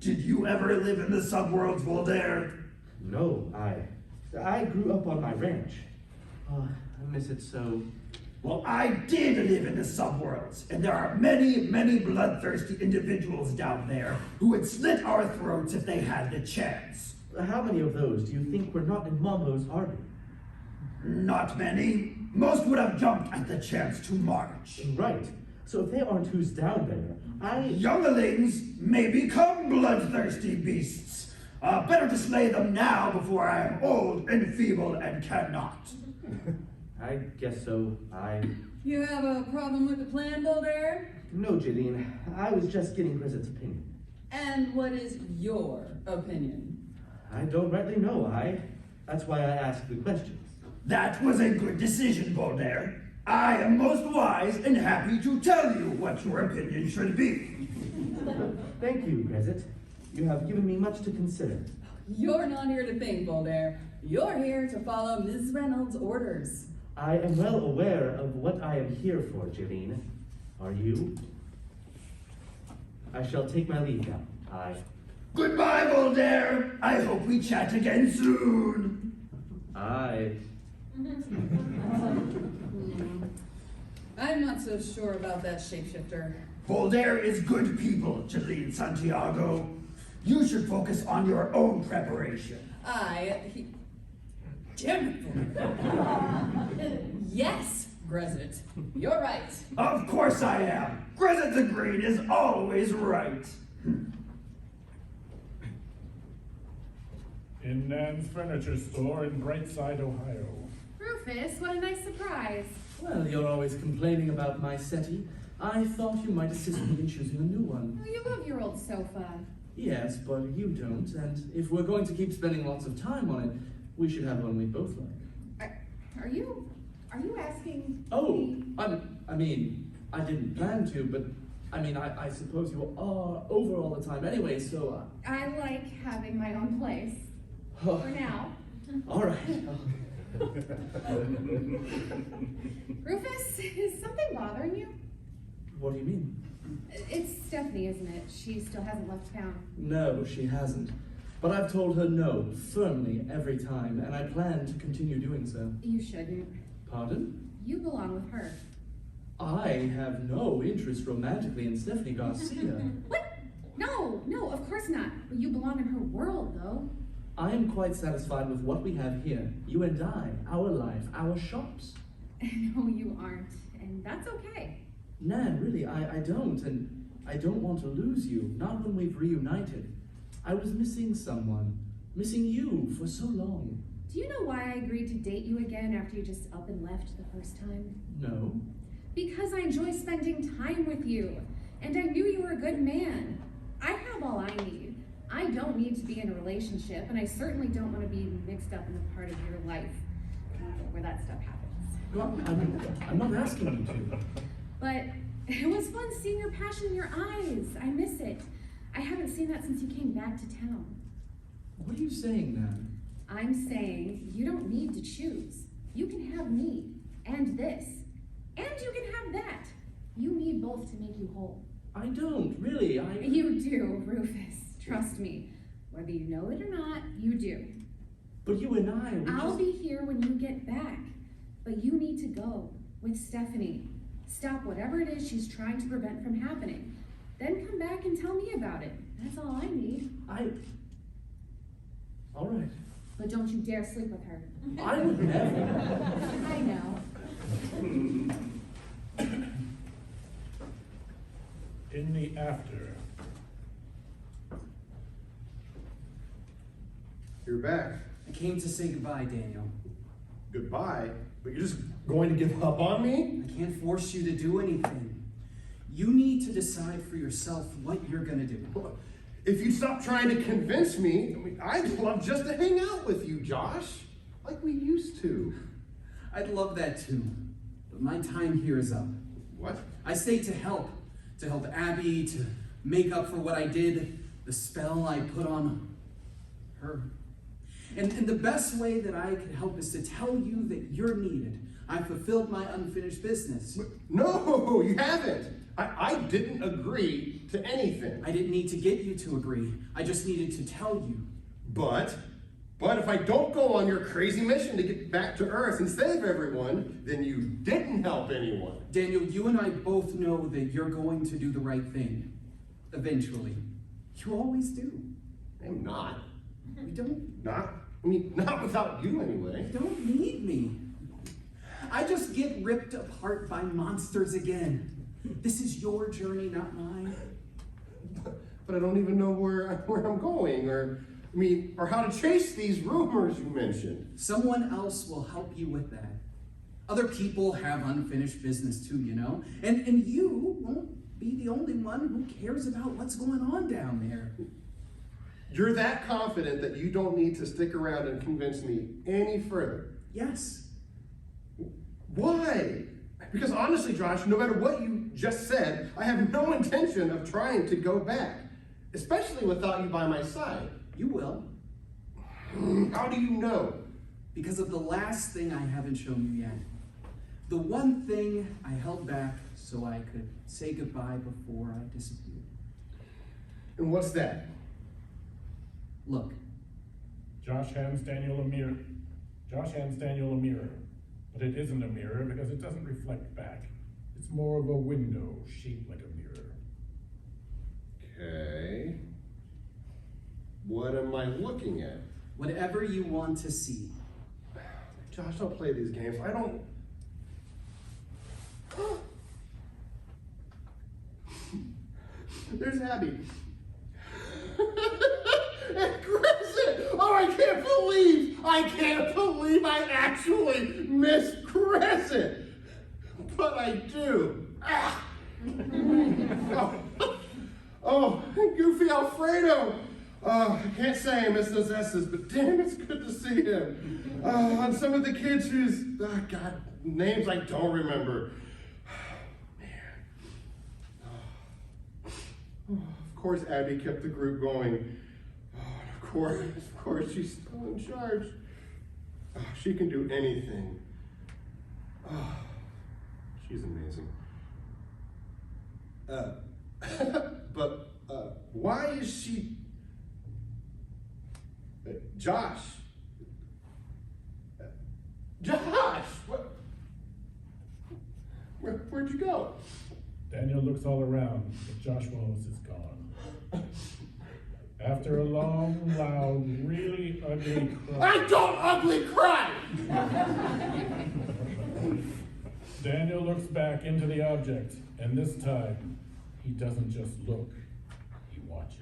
S9: Did you ever live in the subworlds, Voltaire?
S14: No, I grew up on my ranch. Oh, I miss it so.
S9: Well, I did live in the subworlds, and there are many, many bloodthirsty individuals down there who would slit our throats if they had the chance.
S14: How many of those do you think were not in Mombo's army?
S9: Not many. Most would have jumped at the chance to march.
S14: Right. So if they aren't who's down there,
S9: Younglings may become bloodthirsty beasts. Better to slay them now before I am old and feeble and cannot.
S14: I guess so.
S13: You have a problem with the plan, Voltaire?
S14: No, Jadine. I was just getting Grisette's opinion.
S13: And what is your opinion?
S14: I don't rightly know, That's why I asked the questions.
S9: That was a good decision, Voltaire. I am most wise and happy to tell you what your opinion should be.
S14: Thank you, Grisette. You have given me much to consider.
S13: You're not here to think, Voltaire. You're here to follow Ms. Reynolds' orders.
S14: I am well aware of what I am here for, Jadine. Are you? I shall take my leave now.
S9: Goodbye, Voltaire. I hope we chat again soon.
S13: I'm not so sure about that shapeshifter.
S9: Voltaire is good people, Jadine Santiago. You should focus on your own preparation.
S13: Damn it, Voltaire. Yes, Grisette, you're right.
S9: Of course I am. Grisette the Green is always right.
S2: In Nan's furniture store in Brightside, Ohio.
S8: Rufus, what a nice surprise.
S10: Well, you're always complaining about my settee. I thought you might assist me in choosing a new one.
S8: Oh, you love your old sofa.
S10: Yes, but you don't, and if we're going to keep spending lots of time on it, we should have one we both like.
S8: Are you asking
S10: Oh,
S8: me?
S10: I mean, I didn't plan to, but I suppose you are over all the time anyway, so
S8: I like having my own place. For now.
S10: All right.
S8: Rufus, is something bothering you?
S10: What do you mean?
S8: It's Stephanie, isn't it? She still hasn't left town.
S10: No, she hasn't. But I've told her no, firmly, every time, and I plan to continue doing so.
S8: You shouldn't.
S10: Pardon?
S8: You belong with her.
S10: I have no interest romantically in Stephanie Garcia.
S8: What? No, of course not. But you belong in her world, though.
S10: I am quite satisfied with what we have here. You and I, our life, our shops.
S8: No, you aren't. And that's okay.
S10: Nan, really, I don't, and I don't want to lose you, not when we've reunited. I was missing someone, missing you for so long.
S8: Do you know why I agreed to date you again after you just up and left the first time?
S10: No.
S8: Because I enjoy spending time with you, and I knew you were a good man. I have all I need. I don't need to be in a relationship, and I certainly don't want to be mixed up in a part of your life where that stuff happens.
S10: Well, I'm not asking you to.
S8: But it was fun seeing your passion in your eyes. I miss it. I haven't seen that since you came back to town.
S10: What are you saying, Nan?
S8: I'm saying you don't need to choose. You can have me, and this, and you can have that. You need both to make you whole.
S10: I don't, really,
S8: You do, Rufus. Trust me. Whether you know it or not, you do.
S10: But you and I,
S8: I'll be here when you get back. But you need to go. with Stephanie. Stop whatever it is she's trying to prevent from happening. Then come back and tell me about it. That's all I need.
S14: All right.
S8: But don't you dare sleep with her.
S14: I would never.
S8: I know.
S2: In the after.
S11: You're back.
S12: I came to say goodbye, Daniel.
S11: Goodbye? But you're just going to give up on me?
S12: I can't force you to do anything. You need to decide for yourself what you're gonna do.
S11: If you'd stop trying to convince me, I'd love just to hang out with you, Josh. Like we used to.
S12: I'd love that too, but my time here is up.
S11: What?
S12: I stayed to help Abby, to make up for what I did, the spell I put on her. And the best way that I could help is to tell you that you're needed. I fulfilled my unfinished business.
S11: No, you haven't. I didn't agree to anything.
S12: I didn't need to get you to agree. I just needed to tell you.
S11: But if I don't go on your crazy mission to get back to Earth and save everyone, then you didn't help anyone.
S12: Daniel, you and I both know that you're going to do the right thing. Eventually. You always do.
S11: I'm not.
S12: You don't?
S11: Not without you anyway.
S12: You don't need me. I just get ripped apart by monsters again. This is your journey, not mine.
S11: But I don't even know where I'm going, or how to chase these rumors you mentioned.
S12: Someone else will help you with that. Other people have unfinished business too, you know? And you won't be the only one who cares about what's going on down there.
S11: You're that confident that you don't need to stick around and convince me any further?
S12: Yes.
S11: Why? Because honestly, Josh, no matter what you just said, I have no intention of trying to go back, especially without you by my side.
S12: You will.
S11: How do you know?
S12: Because of the last thing I haven't shown you yet. The one thing I held back so I could say goodbye before I disappeared.
S11: And what's that?
S12: Look.
S2: Josh hands Daniel a mirror. But it isn't a mirror because it doesn't reflect back. It's more of a window shaped like a mirror.
S11: Okay. What am I looking at?
S12: Whatever you want to see.
S11: Josh, don't play these games. I don't... There's Abby. And Crescent! Oh, I can't believe I actually miss Crescent! But I do. Ah. Oh, Goofy Alfredo! I can't say I miss those S's, but damn, it's good to see him. And some of the kids whose, God, names I don't remember. Of course, Abby kept the group going. Of course, she's still in charge. She can do anything. She's amazing. But why is she... Josh! Josh! What? Where'd you go?
S2: Daniel looks all around, but Josh Wallace is gone. After a long, loud, really ugly cry.
S11: I don't ugly cry!
S2: Daniel looks back into the object, and this time, he doesn't just look, he watches.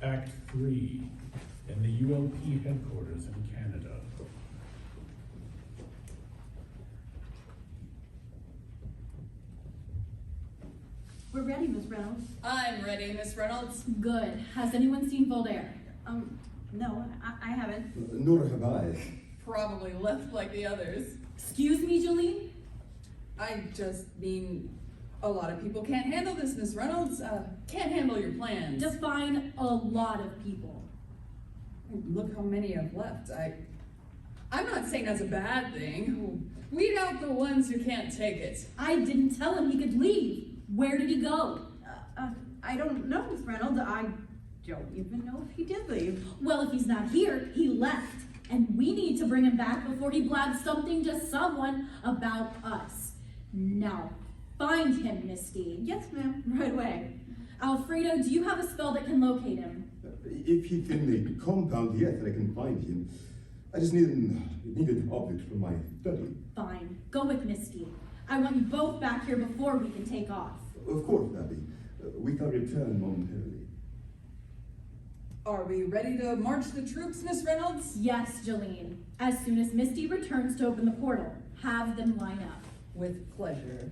S2: Act 3, in the ULP headquarters in Canada.
S6: We're ready, Miss Reynolds.
S13: I'm ready, Miss Reynolds.
S4: Good. Has anyone seen Voltaire?
S6: No, I haven't.
S5: Nor have I.
S13: Probably left like the others.
S4: Excuse me, Jolene?
S13: I just mean, a lot of people can't handle this, Miss Reynolds. Can't handle your plans.
S4: Define a lot of people.
S13: Look how many have left. I'm not saying that's a bad thing. Weed out the ones who can't take it.
S4: I didn't tell him he could leave. Where did he go?
S6: I don't know, Miss Reynolds. don't even know if he did leave.
S4: Well, if he's not here, he left. And we need to bring him back before he blabs something to someone about us. Now, find him, Misty.
S6: Yes, ma'am, right away.
S4: Alfredo, do you have a spell that can locate him?
S5: If he's in the compound, yes, I can find him. I just need an object for my study.
S4: Fine. Go with Misty. I want you both back here before we can take off.
S5: Of course, Abby. We shall return momentarily.
S13: Are we ready to march the troops, Miss Reynolds?
S4: Yes, Jolene. As soon as Misty returns to open the portal, have them line up.
S13: With pleasure.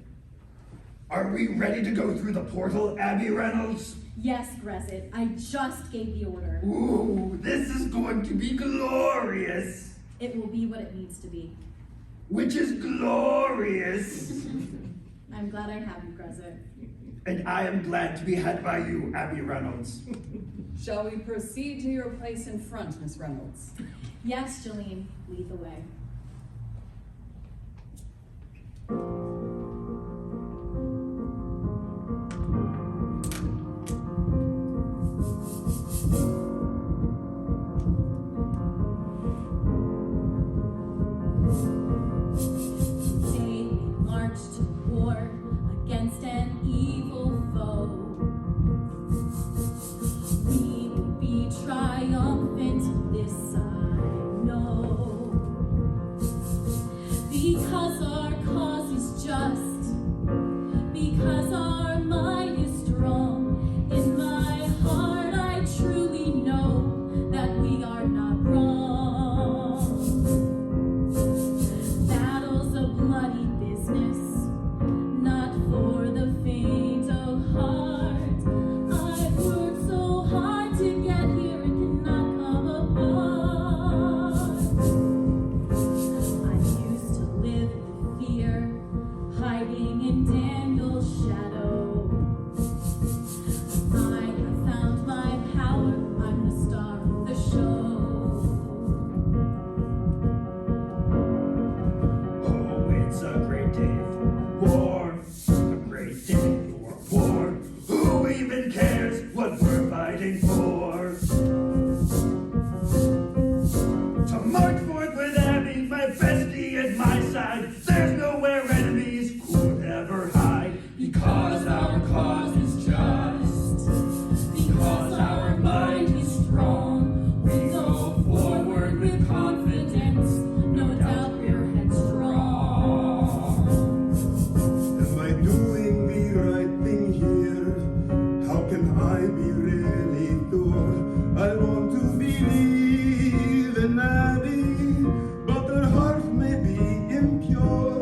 S9: Are we ready to go through the portal, Abby Reynolds?
S4: Yes, Gresset. I just gave the order.
S9: Ooh, this is going to be glorious.
S4: It will be what it needs to be.
S9: Which is glorious.
S4: I'm glad I have you, Gresset.
S9: And I am glad to be had by you, Abby Reynolds.
S13: Shall we proceed to your place in front, Miss Reynolds?
S4: Yes, Jolene. Lead the way. Today we march to war against an evil foe. We will be triumphant, this I know. Because our cause is just, because our might is strong. In my heart I truly know that we are not wrong. Battle's a bloody business, not for the faint of heart. I've worked so hard to get here, it cannot come apart. I used to live in fear, hiding in Daniel's shadow. I have found my power, I'm the star of the show.
S9: Oh, it's a great day for war. A great day for war. Who even cares what we're fighting for? To march forth with Abby, my bestie at my side. There's nowhere enemies could ever hide. Because our cause is just. Because our mind is strong. We go forward with confidence. No doubt we're headstrong.
S5: Am I doing the right thing here? How can I be really sure? I want to believe in Abby, but her heart may be impure.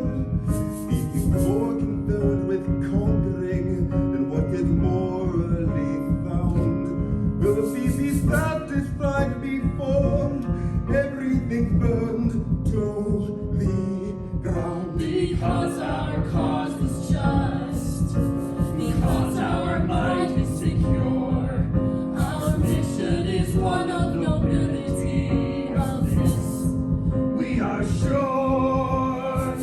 S5: Speaking more concerned with conquering than what is morally found. Will she be satisfied before everything burned to the ground?
S4: Because our cause is just, because our mind is secure, our mission is one of nobility, of this
S9: We are sure.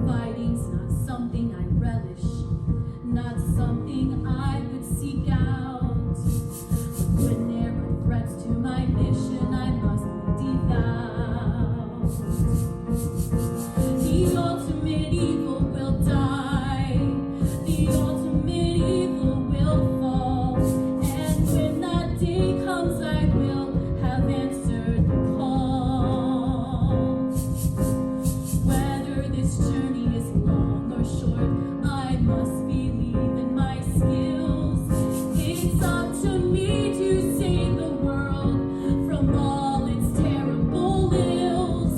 S4: fighting's not something I relish, not something I would seek out. When there are threats to my mission, I must be devout. The ultimate evil will die, the ultimate evil will fall, and when that day comes, I will have answered the call. Whether this journey is long or short, I must believe in my skills. It's up to me to save the world from all its terrible ills.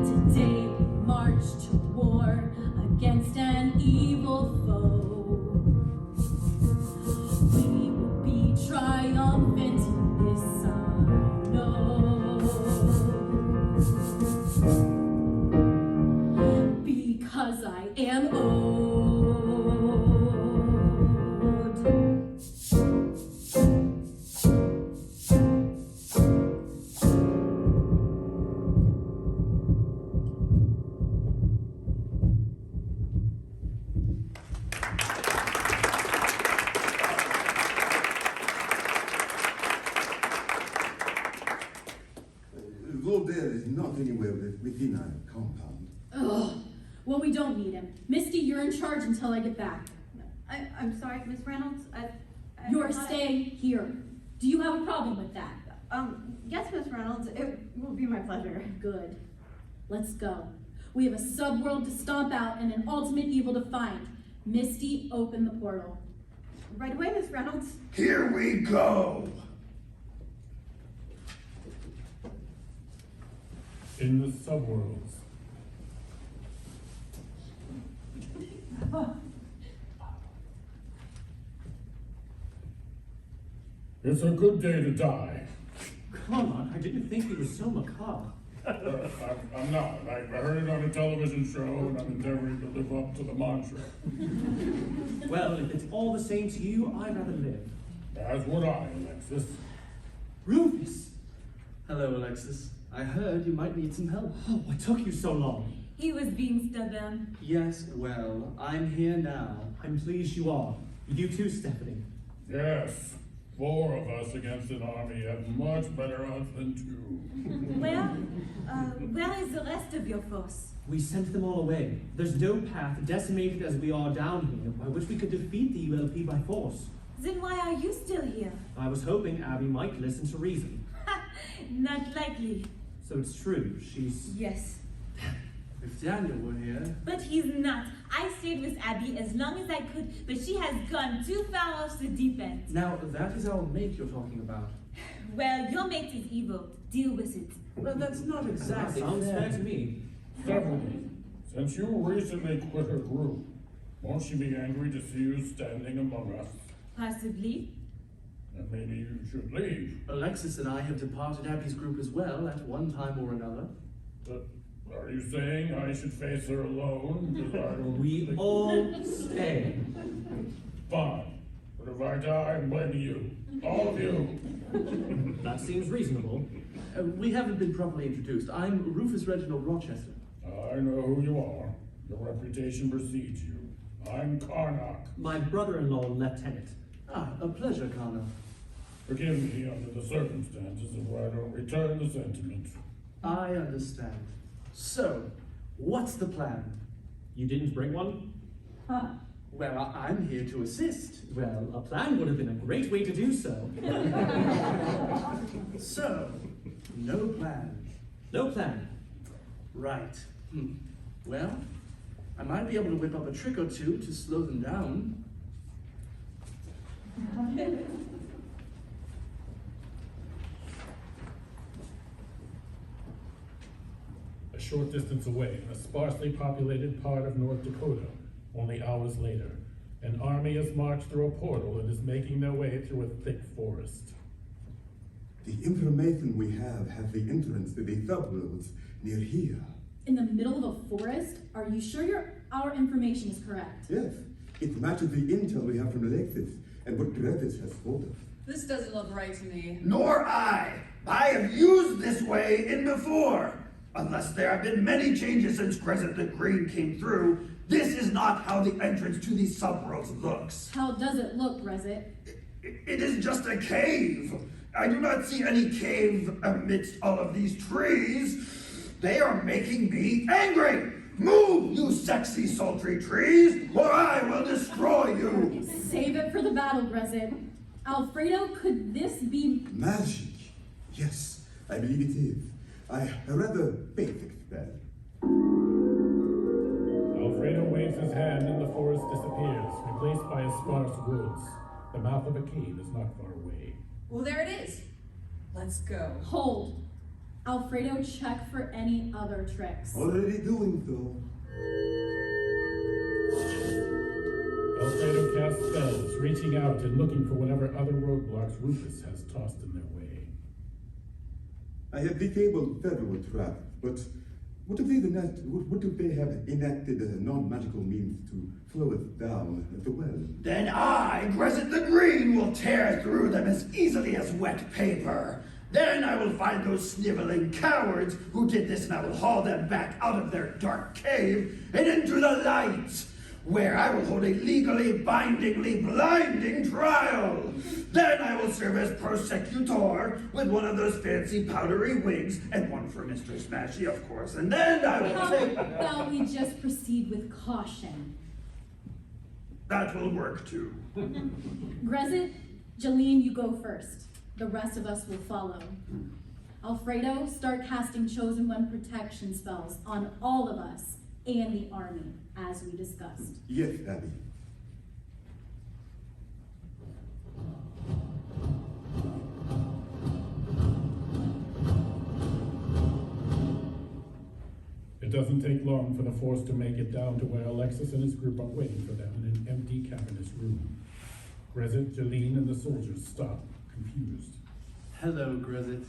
S4: Today we march to war against an evil foe. We will be triumphant, this I know. Because I am owed.
S5: not anywhere within our compound.
S4: Ugh. Well, we don't need him. Misty, you're in charge until I get back.
S6: I'm sorry, Miss Reynolds.
S4: You're staying here. Do you have a problem with that?
S6: Yes, Miss Reynolds. It will be my pleasure.
S4: Good. Let's go. We have a subworld to stomp out and an ultimate evil to find. Misty, open the portal.
S6: Right away, Miss Reynolds.
S9: Here we go.
S2: In the subworlds. It's a good day to die.
S10: Come on, I didn't think he was so macabre.
S2: I'm not. I heard it on a television show, and I'm endeavoring to live up to the mantra.
S10: Well, if it's all the same to you, I'd rather live.
S2: As would I, Alexis.
S10: Rufus!
S3: Hello, Alexis. I heard you might need some help.
S10: Oh, what took you so long?
S7: He was being stubborn.
S3: Yes, well, I'm here now.
S10: I'm pleased you are. You too, Stephanie.
S2: Yes. 4 of us against an army have much better odds than 2.
S7: Well, where is the rest of your force?
S10: We sent them all away. There's no path, decimated as we are down here, by which we could defeat the ULP by force.
S7: Then why are you still here?
S10: I was hoping Abby might listen to reason.
S7: Not likely.
S10: So it's true, she's...
S7: Yes.
S3: If Daniel were here...
S7: But he's not. I stayed with Abby as long as I could, but she has gone too far off the deep end.
S3: Now, that is our mate you're talking about.
S7: Well, your mate is evil. Deal with it.
S3: Well, that's not exactly
S10: Sounds fair to me.
S2: Stephanie, since you recently quit her group, won't she be angry to see you standing among us?
S7: Possibly.
S2: And maybe you should leave.
S3: Alexis and I have departed Abby's group as well at one time or another.
S2: But are you saying I should face her alone? Because I don't
S10: We
S2: think-
S10: all stay.
S2: Fine. But if I die, I'm blaming you. All of you.
S10: That seems reasonable.
S3: We haven't been properly introduced. I'm Rufus Reginald Rochester.
S2: I know who you are. Your reputation precedes you. I'm Karnak.
S10: My brother-in-law, Lieutenant.
S3: Ah, a pleasure, Connor.
S2: Forgive me under the circumstances if I don't return the sentiment.
S3: I understand. So, what's the plan?
S10: You didn't bring one?
S3: Well, I'm here to assist.
S10: Well, a plan would have been a great way to do so.
S3: So, no plan.
S10: No plan.
S3: Right. Well, I might be able to whip up a trick or two to slow them down.
S2: A short distance away, in a sparsely populated part of North Dakota, only hours later, an army has marched through a portal and is making their way through a thick forest.
S5: The information we have has the entrance to the subworlds near here.
S4: In the middle of a forest? Are you sure our information is correct?
S5: Yes, it matches the intel we have from Alexis and what Kravitz has told us.
S13: This doesn't look right to me.
S9: Nor I. I have used this way in before. Unless there have been many changes since Crescent the Green came through, this is not how the entrance to these subworlds looks.
S4: How does it look, Brezit?
S9: It is just a cave. I do not see any cave amidst all of these trees. They are making me angry. Move, you sexy, sultry trees, or I will destroy you.
S4: Save it for the battle, Brezit. Alfredo, could this be...
S5: Magic. Yes, I believe it is. A rather basic spell.
S2: Alfredo waves his hand and the forest disappears, replaced by a sparse woods. The mouth of a cave is not far away.
S13: Well, there it is. Let's go.
S4: Hold. Alfredo, check for any other tricks.
S5: Already doing so.
S2: Alfredo casts spells, reaching out and looking for whatever other roadblocks Rufus has tossed in their way.
S5: I have disabled several traps, but what if they have enacted non-magical means to slow us down as well?
S9: Then I, Crescent the Green, will tear through them as easily as wet paper. Then I will find those sniveling cowards who did this, and I will haul them back out of their dark cave and into the light. where I will hold a legally bindingly blinding trial. Then I will serve as prosecutor with one of those fancy powdery wigs, and one for Mr. Smashy, of course, and then I will
S4: How
S9: take...
S4: about we just proceed with caution?
S9: That will work too.
S4: Grezit, Jeline, you go first. The rest of us will follow. Alfredo, start casting Chosen One protection spells on all of us and the army, as we discussed.
S5: Yes, Abby.
S2: It doesn't take long for the force to make it down to where Alexis and his group are waiting for them in an empty, cavernous room. Grezit, Jeline, and the soldiers stop, confused.
S3: Hello, Grezit.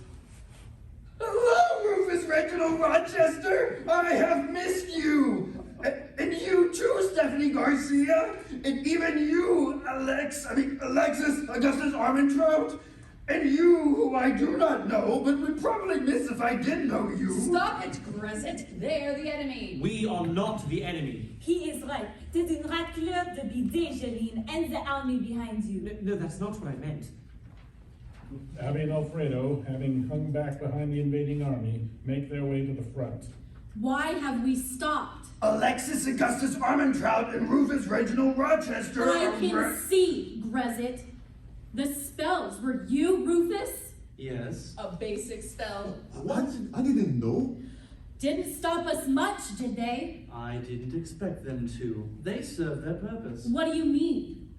S9: Hello, Rufus Reginald Rochester! I have missed you! And you too, Stephanie Garcia! And even you, Alexis Augustus Armentrout! And you, who I do not know, but would probably miss if I did know you.
S13: Stop it, Grezit. They're the enemy.
S10: We are not the enemy.
S7: He is right. C'est une raclure de bidet, Jeline, and the army behind you.
S10: No, that's not what I meant.
S2: Abby and Alfredo, having hung back behind the invading army, make their way to the front.
S4: Why have we stopped?
S9: Alexis Augustus Armentrout and Rufus Reginald Rochester
S4: I can see, Grezit. The spells, were you, Rufus?
S3: Yes.
S13: A basic spell.
S5: What? I didn't know.
S4: Didn't stop us much, did they?
S3: I didn't expect them to. They serve their purpose.
S4: What do you mean?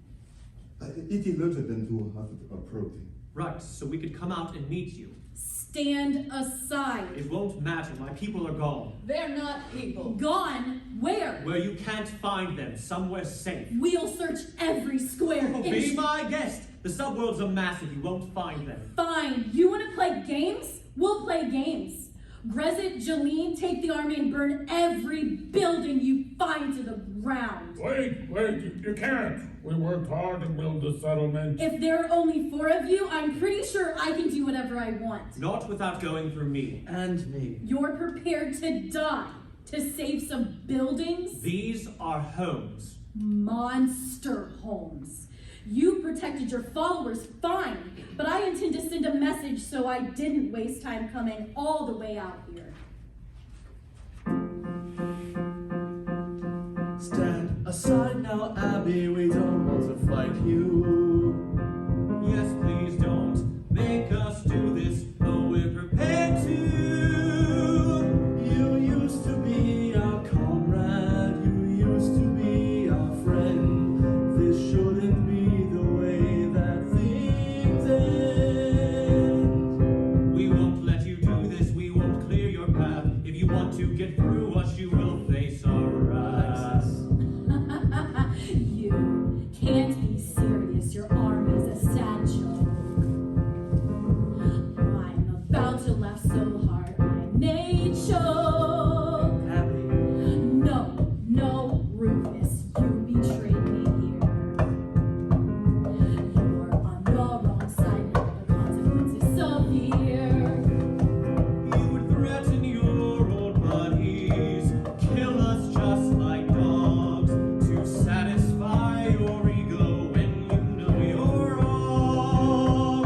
S5: It alerted them to have approached.
S10: Right, so we could come out and meet you.
S4: Stand aside.
S10: It won't matter, my people are gone.
S13: They're not people.
S4: Gone? Where?
S10: Where you can't find them, somewhere safe.
S4: We'll search every square
S10: Oh,
S4: inch.
S10: be my guest! The subworlds are massive, you won't find them.
S4: Fine. You want to play games? We'll play games. Grezit, Jeline, take the army and burn every building you find to the ground.
S2: Wait, you can't. We worked hard to build the settlement.
S4: If there are only 4 of you, I'm pretty sure I can do whatever I want.
S10: Not without going through me.
S3: And me.
S4: You're prepared to die to save some buildings?
S10: These are homes.
S4: Monster homes. You protected your followers, fine, but I intend to send a message, so I didn't waste time coming all the way out here.
S3: Stand aside now, Abby. We don't want to fight you.
S10: Yes, please don't make us do this, though we're prepared to.
S3: You used to be our comrade. You used to be our friend. This shouldn't be the way that things end.
S10: We won't let you do this, we won't clear your path. If you want to get through us, you will face our wrath.
S4: You can't be serious, your army's a sad joke. I'm about to laugh so hard I may choke.
S3: Abby.
S4: No, Rufus, you betrayed me here. You're on the wrong side now, the consequences severe.
S10: You would threaten your old buddies, kill us just like dogs, to satisfy your ego when you know you're wrong.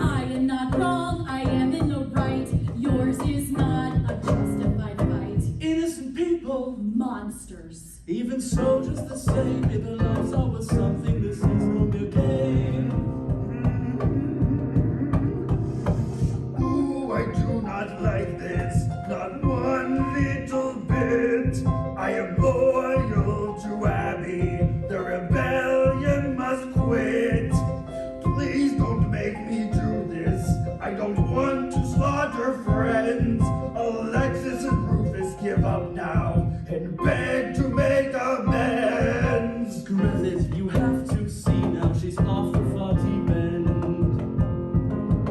S4: I am not wrong, I am in the right. Yours is not a justified fight.
S3: Innocent people.
S4: Monsters.
S3: Even so, just the same. If their lives are worth something, this is no mere game.
S9: Ooh, I do not like this, not one little bit. I am loyal to Abby. The rebellion must quit. Please don't make me do this. I don't want to slaughter friends. Alexis and Rufus give up now and beg to make amends.
S3: Grezit, you have to see now. She's off the 40 bend.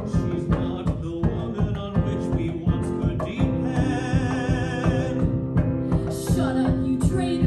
S10: She's not the woman on which we once could depend.
S4: Shut up, you traitor!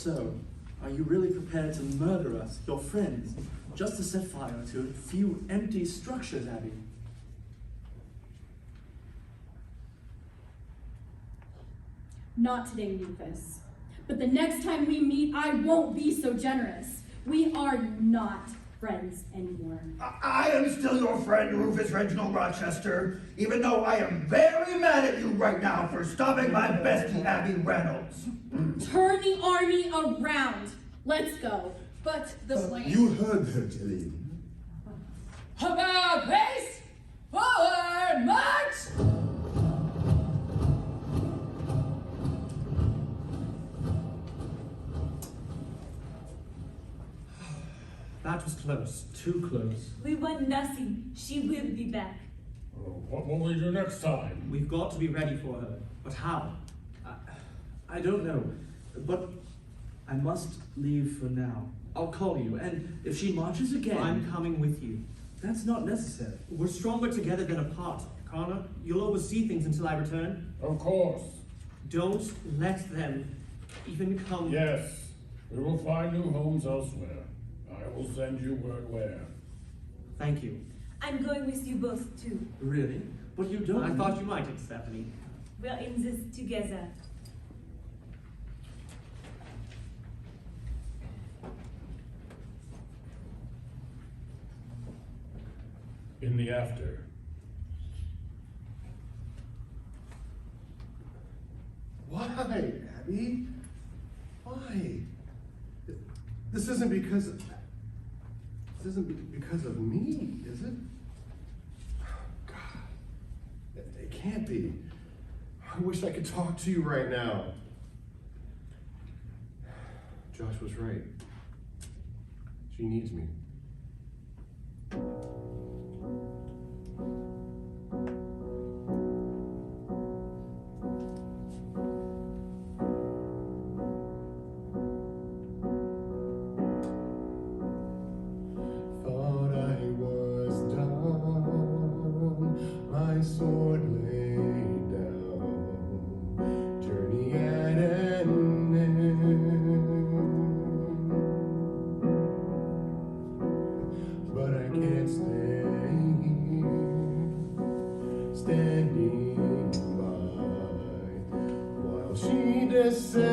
S3: So, are you really prepared to murder us, your friends, just to set fire to a few empty structures, Abby?
S4: Not today, Rufus. But the next time we meet, I won't be so generous. We are not friends anymore.
S9: I am still your friend, Rufus Reginald Rochester, even though I am very mad at you right now for stopping my bestie, Abby Reynolds.
S4: Turn the army around. Let's go. But the plan...
S5: You heard her, Jelly.
S13: About pace! Forward march!
S10: That was close. Too close.
S7: We want nothing. She will be back.
S2: What will we do next time?
S10: We've got to be ready for her. But how?
S3: I don't know, but I must leave for now. I'll call you, and if she marches again...
S10: I'm coming with you.
S3: That's not necessary.
S10: We're stronger together than apart. Kana, you'll oversee things until I return.
S2: Of course.
S10: Don't let them even come...
S2: Yes, we will find new homes elsewhere. I will send you word where.
S10: Thank you.
S7: I'm going with you both too.
S3: Really? But you don't...
S10: I thought you might, Stephanie.
S7: We're in this together.
S2: In the after.
S11: Why, Abby? Why? This isn't because of me, is it? God, it can't be. I wish I could talk to you right now. Josh was right. She needs me. Thought I was done, my sword laid down, journey at an end. But I can't stay here, standing by, while she descends.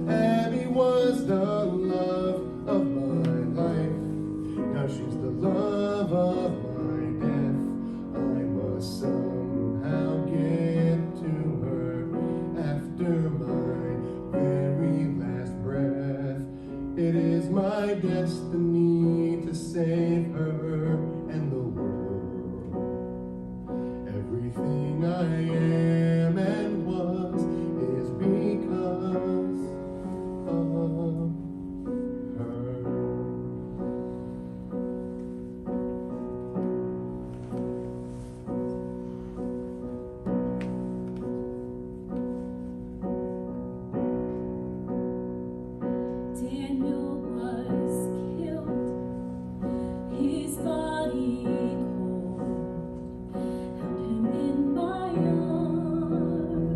S11: Abby was the love of my life, now she's the love of my death. I must somehow get to her after my very last breath. It is my destiny to save her and the world. Everything I am and was is because of her.
S4: Daniel was killed, his body cold, held him in my arms.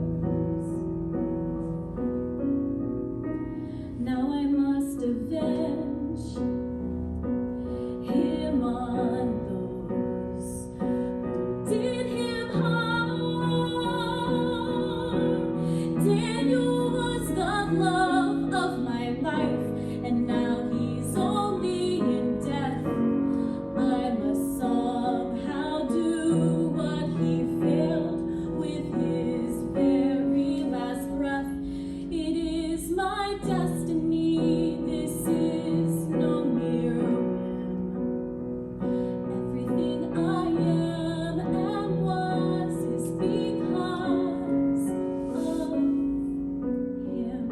S4: Now I must avenge him on those who did him harm. Daniel was the love of my life, and now he's only in death. I must somehow do what he failed with his very last breath. It is my destiny, this is no mere whim. Everything I am and was is because of him.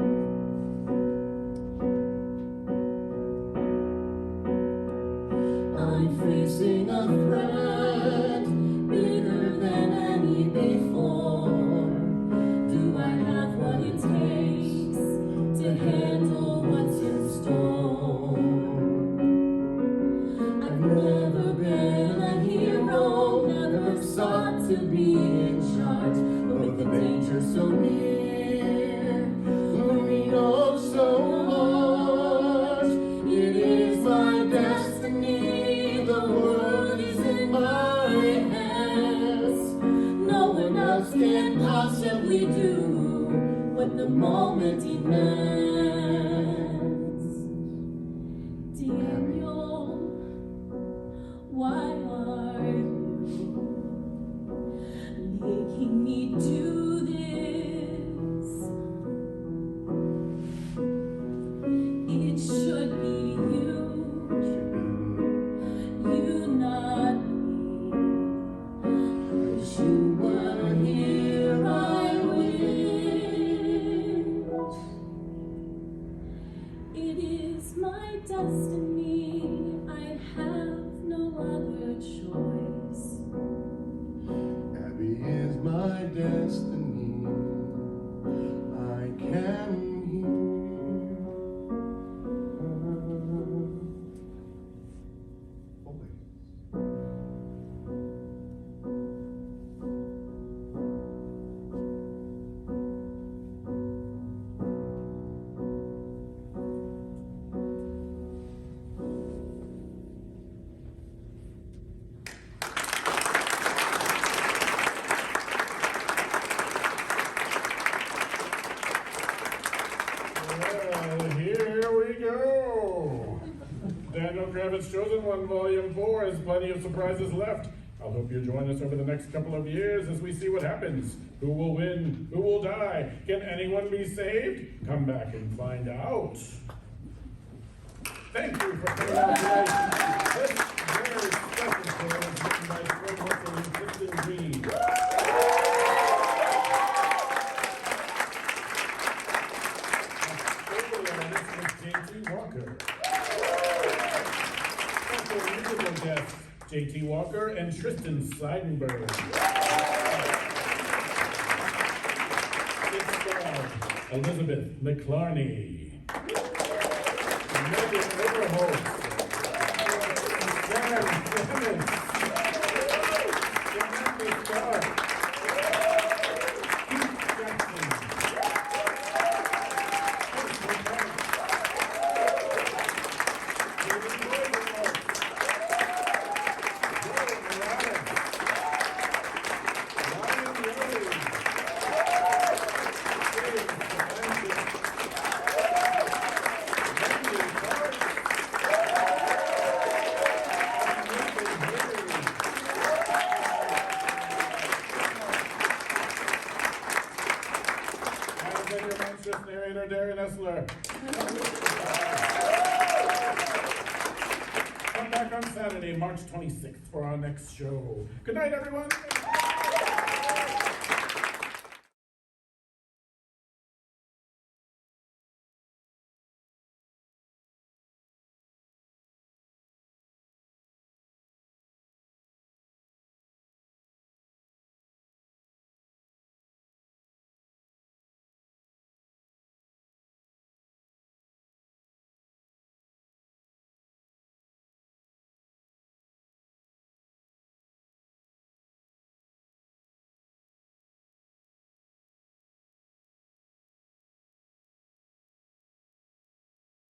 S4: I'm facing a threat bigger than any before. Do I have what it takes to handle what's in store? I've never been a hero, never sought to be in charge, but with the danger so near, simply do what the moment demands. Daniel, why are you making me do this? It should be you, not me. Wish you were here, I wish. It is my destiny, I have no other choice.
S11: Abby is my destiny. I can hear her voice.
S2: Well, here we go. Daniel Kravitz Chosen One, Volume 4 has plenty of surprises left. I hope you join us over the next couple of years as we see what happens. Who will win? Who will die? Can anyone be saved? Come back and find out. Thank you for coming out today. This very special show is written by Fred Russell and Kristen Green. J.T. Walker. Special musical guests, J.T. Walker and Tristan Seidenberg. It stars Elizabeth McClarney, Megan Overholt, Sam Clements, Samantha Stark, Keith Jackson, Come back on Saturday, March 26th for our next show. Good night, everyone.